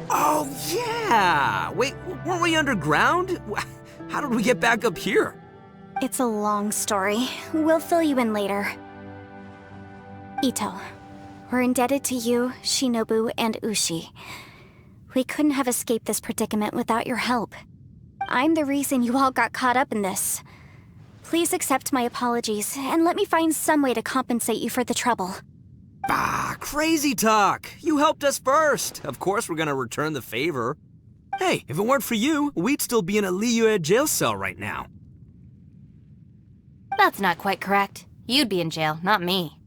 Oh, yeah! Wait, weren't we underground? How did we get back up here? It's a long story. We'll fill you in later. Itto, we're indebted to you, Shinobu, and Ushi. We couldn't have escaped this predicament without your help. I'm the reason you all got caught up in this. Please accept my apologies, and let me find some way to compensate you for the trouble. Crazy talk! You helped us first! Of course we're gonna return the favor. Hey, if it weren't for you, we'd still be in a Liyue jail cell right now. That's not quite correct. You'd be in jail, not me.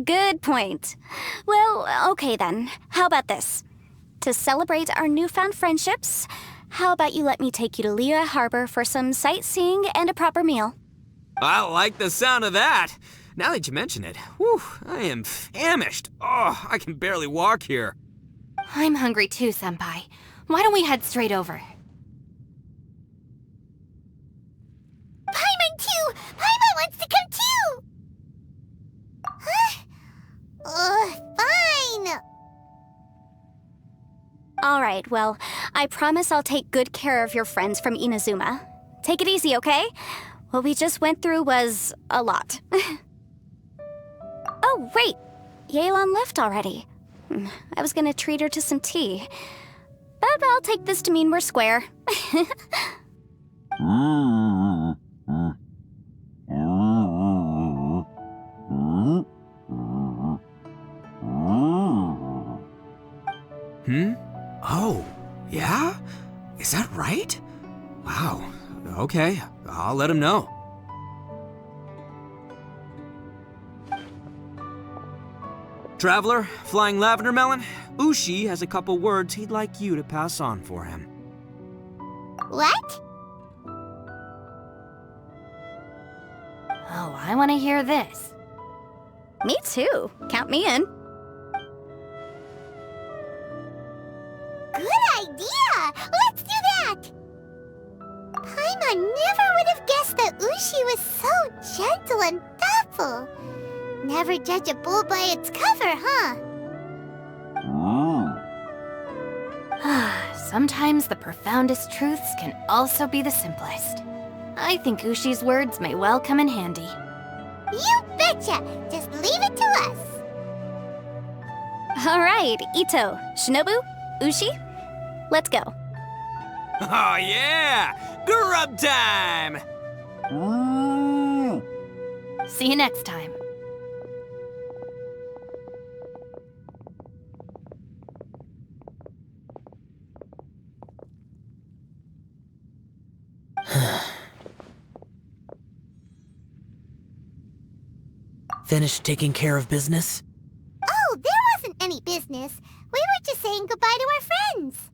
Good point. Well, okay then. How about this? To celebrate our newfound friendships, how about you let me take you to Liyue Harbor for some sightseeing and a proper meal? I like the sound of that. Now that you mention it, whew, I am famished. Oh, I can barely walk here. I'm hungry too, Senpai. Why don't we head straight over? Paimon too! Paimon wants to come too! Huh? Fine. Alright, well, I promise I'll take good care of your friends from Inazuma. Take it easy, okay? What we just went through was a lot. Oh, wait! Yelan left already. I was gonna treat her to some tea. But I'll take this to mean we're square. Oh, yeah? Is that right? Wow. Okay, I'll let him know. Traveler, Flying Lavender Melon, Ushi has a couple words he'd like you to pass on for him. What? Oh, I want to hear this. Me too. Count me in. Good idea! Let's do that! Paimon never would have guessed that Ushi was so gentle and thoughtful. Never judge a bull by its cover, huh? Sometimes the profoundest truths can also be the simplest. I think Ushi's words may well come in handy. You betcha! Just leave it to us! Alright, Itto, Shinobu, Ushi, let's go. Oh yeah! Grub time! See you next time. Finished taking care of business? Oh, there wasn't any business. We were just saying goodbye to our friends.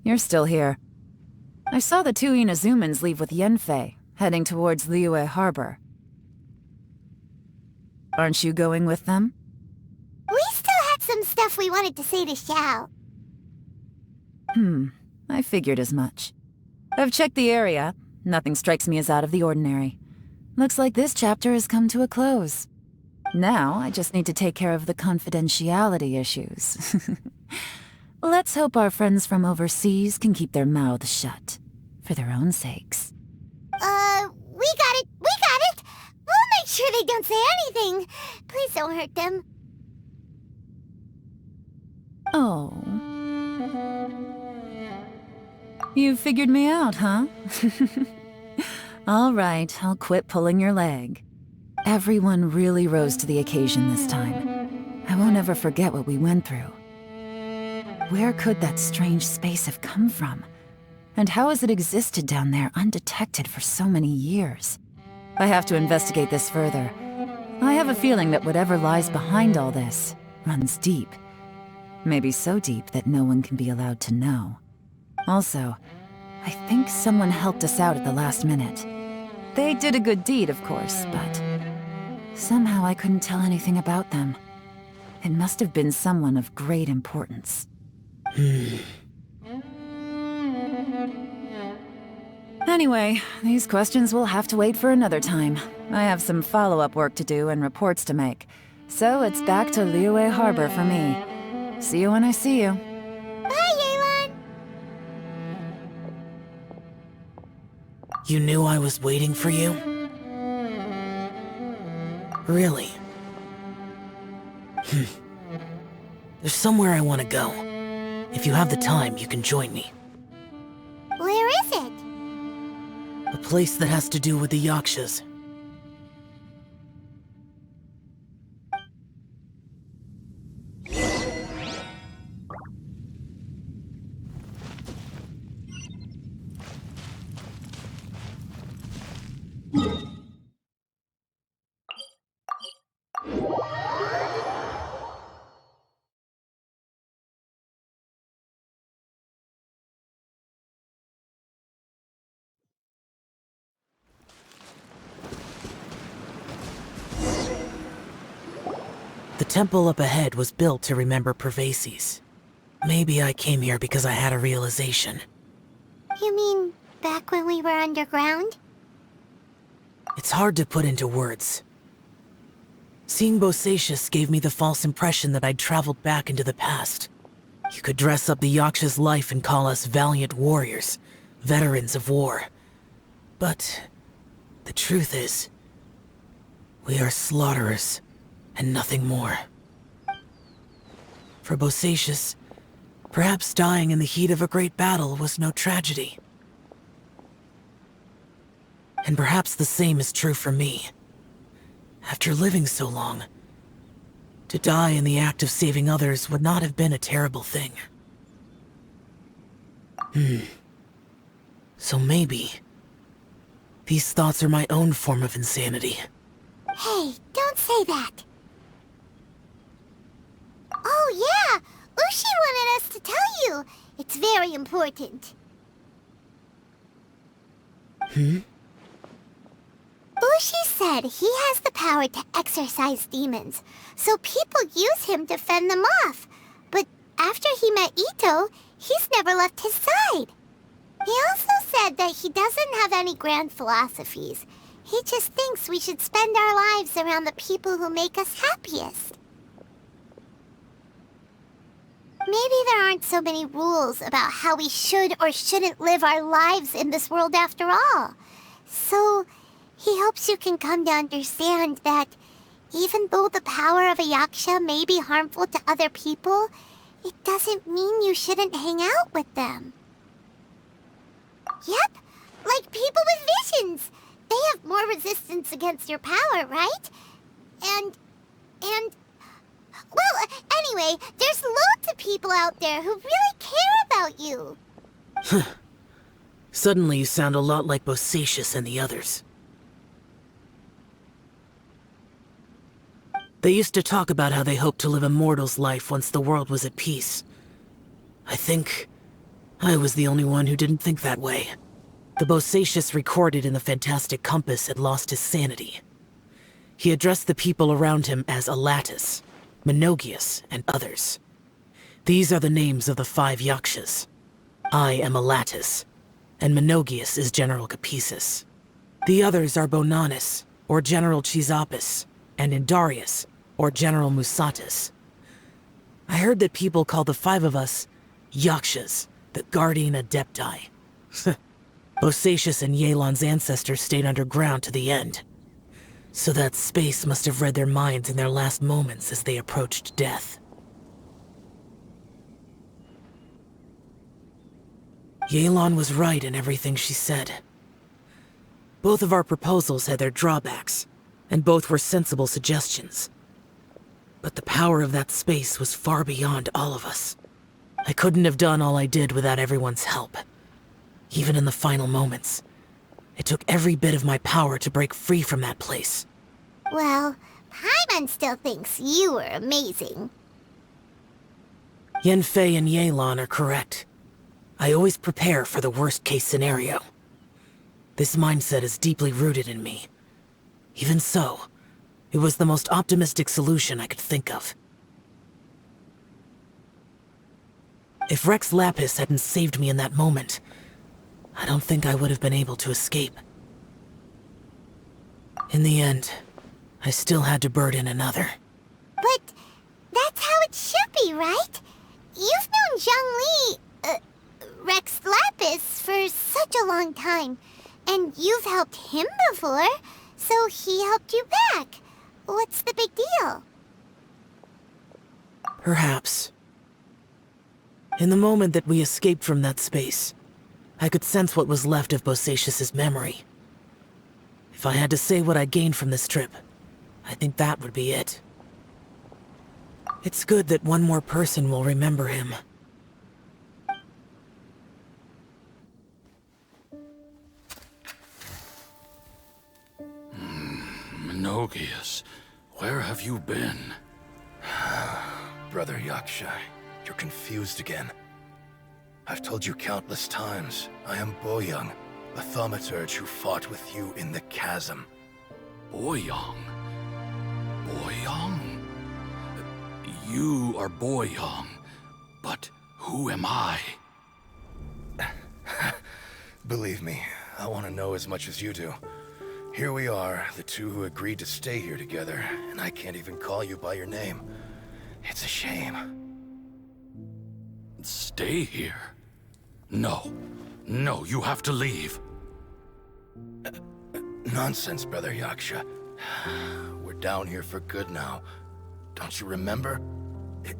You're still here. I saw the two Inazumans leave with Yanfei, heading towards Liyue Harbor. Aren't you going with them? We still had some stuff we wanted to say to Xiao. I figured as much. I've checked the area. Nothing strikes me as out of the ordinary. Looks like this chapter has come to a close. Now, I just need to take care of the confidentiality issues. Let's hope our friends from overseas can keep their mouths shut. For their own sakes. We got it! We'll make sure they don't say anything. Please don't hurt them. Oh. You figured me out, huh? All right, I'll quit pulling your leg. Everyone really rose to the occasion this time. I won't ever forget what we went through. Where could that strange space have come from? And how has it existed down there undetected for so many years? I have to investigate this further. I have a feeling that whatever lies behind all this runs deep. Maybe so deep that no one can be allowed to know. Also, I think someone helped us out at the last minute. They did a good deed, of course, but somehow I couldn't tell anything about them. It must have been someone of great importance. Anyway, these questions will have to wait for another time. I have some follow-up work to do and reports to make. So it's back to Liyue Harbor for me. See you when I see you. Bye, Yelan! You knew I was waiting for you? Really? There's somewhere I want to go. If you have the time, you can join me. Where is it? A place that has to do with the Yakshas. The temple up ahead was built to remember Pervases. Maybe I came here because I had a realization. You mean back when we were underground? It's hard to put into words. Seeing Bosacius gave me the false impression that I'd traveled back into the past. You could dress up the Yaksha's life and call us valiant warriors, veterans of war. But the truth is, we are slaughterers and nothing more. For Bosacius, perhaps dying in the heat of a great battle was no tragedy. And perhaps the same is true for me. After living so long, to die in the act of saving others would not have been a terrible thing. So maybe these thoughts are my own form of insanity. Hey, don't say that. Oh yeah, Ushi wanted us to tell you. It's very important. Ushi said he has the power to exorcise demons, so people use him to fend them off. But after he met Itto, he's never left his side. He also said that he doesn't have any grand philosophies. He just thinks we should spend our lives around the people who make us happiest. Maybe there aren't so many rules about how we should or shouldn't live our lives in this world after all. So he hopes you can come to understand that even though the power of a Yaksha may be harmful to other people, it doesn't mean you shouldn't hang out with them. Yep, like people with visions. They have more resistance against your power, right? And... Well, anyway, there's loads of people out there who really care about you. Suddenly you sound a lot like Bosacius and the others. They used to talk about how they hoped to live a mortal's life once the world was at peace. I think I was the only one who didn't think that way. The Bosacius recorded in the Fantastic Compass had lost his sanity. He addressed the people around him as Alatus, Menogius, and others. These are the names of the 5 Yakshas. I am Alatus, and Menogius is General Capisis. The others are Bonanis, or General Chisapis, and Indarius, or General Musatus. I heard that people call the 5 of us Yakshas, the Guardian Adepti. Bosacius and Yelan's ancestors stayed underground to the end. So that space must have read their minds in their last moments as they approached death. Yelan was right in everything she said. Both of our proposals had their drawbacks, and both were sensible suggestions. But the power of that space was far beyond all of us. I couldn't have done all I did without everyone's help. Even in the final moments, it took every bit of my power to break free from that place. Well, Paimon still thinks you were amazing. Yanfei and Yelan are correct. I always prepare for the worst-case scenario. This mindset is deeply rooted in me. Even so, it was the most optimistic solution I could think of. If Rex Lapis hadn't saved me in that moment, I don't think I would have been able to escape. In the end, I still had to burden another. But that's how it should be, right? You've known Zhongli, Rex Lapis, for such a long time. And you've helped him before, so he helped you back. What's the big deal? Perhaps. In the moment that we escaped from that space, I could sense what was left of Bosacius's memory. If I had to say what I gained from this trip, I think that would be it. It's good that one more person will remember him. Menogius, where have you been? Brother Yaksha, you're confused again. I've told you countless times, I am Boyoung, a thaumaturge who fought with you in the chasm. Boyoung? Boyoung? You are Boyoung, but who am I? Believe me, I want to know as much as you do. Here we are, the two who agreed to stay here together, and I can't even call you by your name. It's a shame. Stay here? No. No, you have to leave. Nonsense, Brother Yaksha. We're down here for good now. Don't you remember?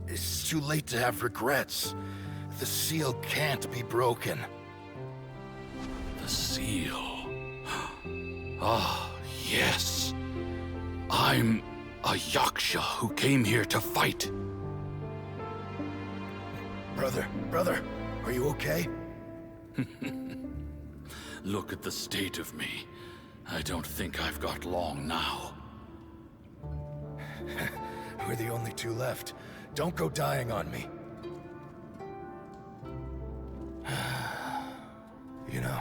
It's too late to have regrets. The seal can't be broken. The seal. Ah, yes. I'm a Yaksha who came here to fight. Brother, are you okay? Look at the state of me. I don't think I've got long now. We're the only two left. Don't go dying on me. You know,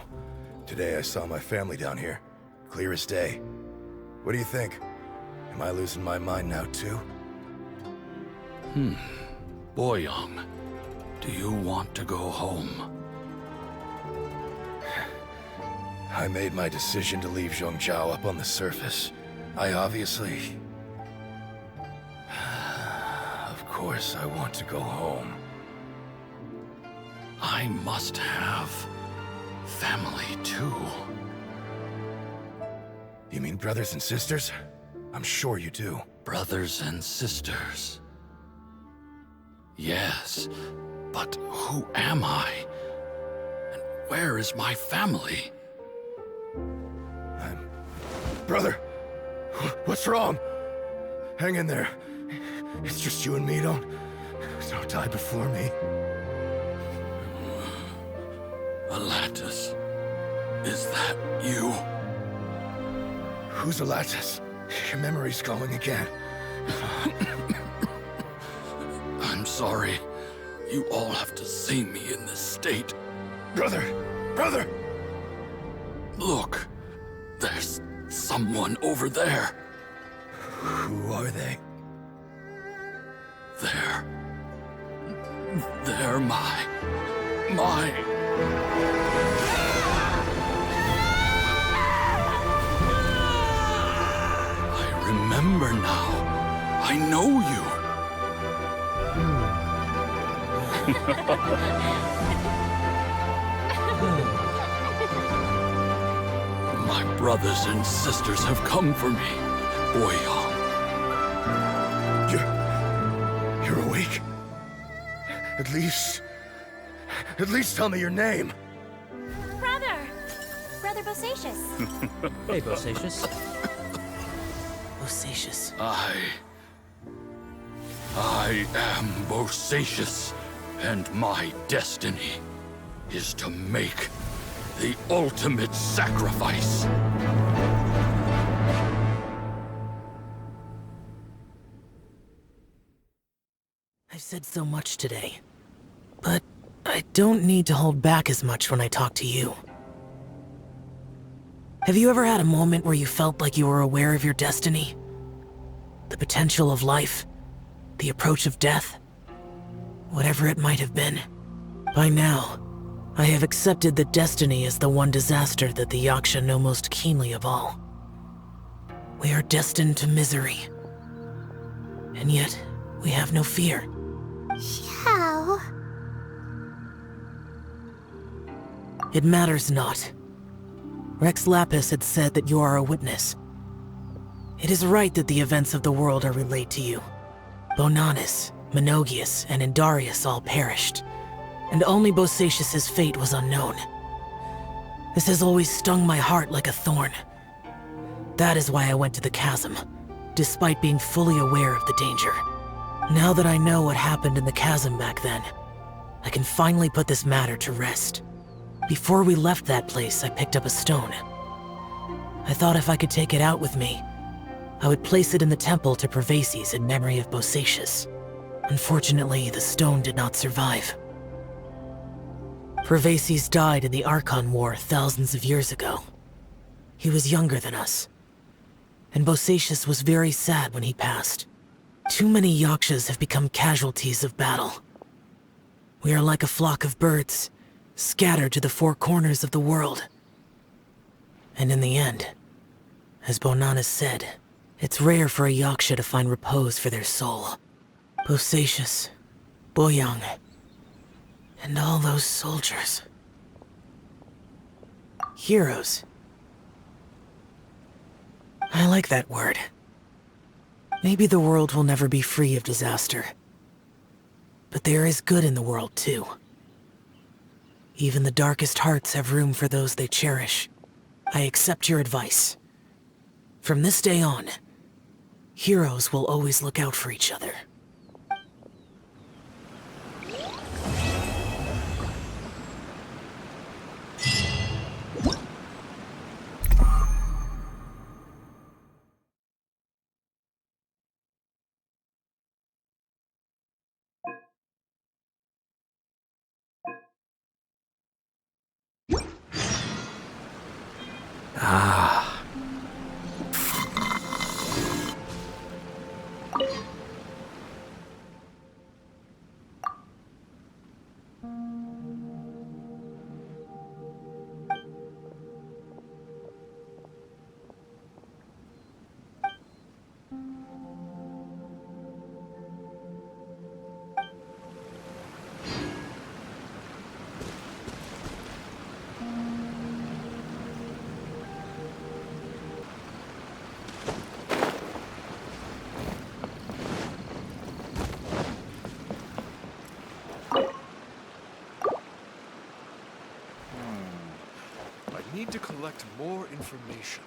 today I saw my family down here. Clear as day. What do you think? Am I losing my mind now too? Boyoung, do you want to go home? I made my decision to leave Zhongzhou up on the surface. I obviously... Of course I want to go home. I must have family too. You mean brothers and sisters? I'm sure you do. Brothers and sisters. Yes, but who am I? And where is my family? Brother! What's wrong? Hang in there. It's just you and me, don't die before me. Alatus, is that you? Who's Alatus? Your memory's going again. I'm sorry. You all have to see me in this state. Brother! Look, there's someone over there. Who are they? They're my... I remember now. I know you. My brothers and sisters have come for me, Boyoung. You're awake? At least tell me your name. Brother Bosacious. Hey, Bosacious. Bosacious. I am Bosacious, and my destiny is to make the ultimate sacrifice. I've said so much today, but I don't need to hold back as much when I talk to you. Have you ever had a moment where you felt like you were aware of your destiny? The potential of life? The approach of death? Whatever it might have been. By now, I have accepted that destiny is the one disaster that the Yaksha know most keenly of all. We are destined to misery. And yet, we have no fear. Xiao. It matters not. Rex Lapis had said that you are a witness. It is right that the events of the world are relayed to you. Bonanis, Menogius, and Indarius all perished, and only Bosacious' fate was unknown. This has always stung my heart like a thorn. That is why I went to the chasm, despite being fully aware of the danger. Now that I know what happened in the chasm back then, I can finally put this matter to rest. Before we left that place, I picked up a stone. I thought if I could take it out with me, I would place it in the temple to Pervases in memory of Bosacious. Unfortunately, the stone did not survive. Pervases died in the Archon War thousands of years ago. He was younger than us, and Bosacious was very sad when he passed. Too many Yakshas have become casualties of battle. We are like a flock of birds, scattered to the four corners of the world. And in the end, As Bonana said, it's rare for a Yaksha to find repose for their soul. Bosacius, Boyang, and all those soldiers. Heroes. I like that word. Maybe the world will never be free of disaster. But there is good in the world, too. Even the darkest hearts have room for those they cherish. I accept your advice. From this day on, heroes will always look out for each other. Ah. I need to collect more information.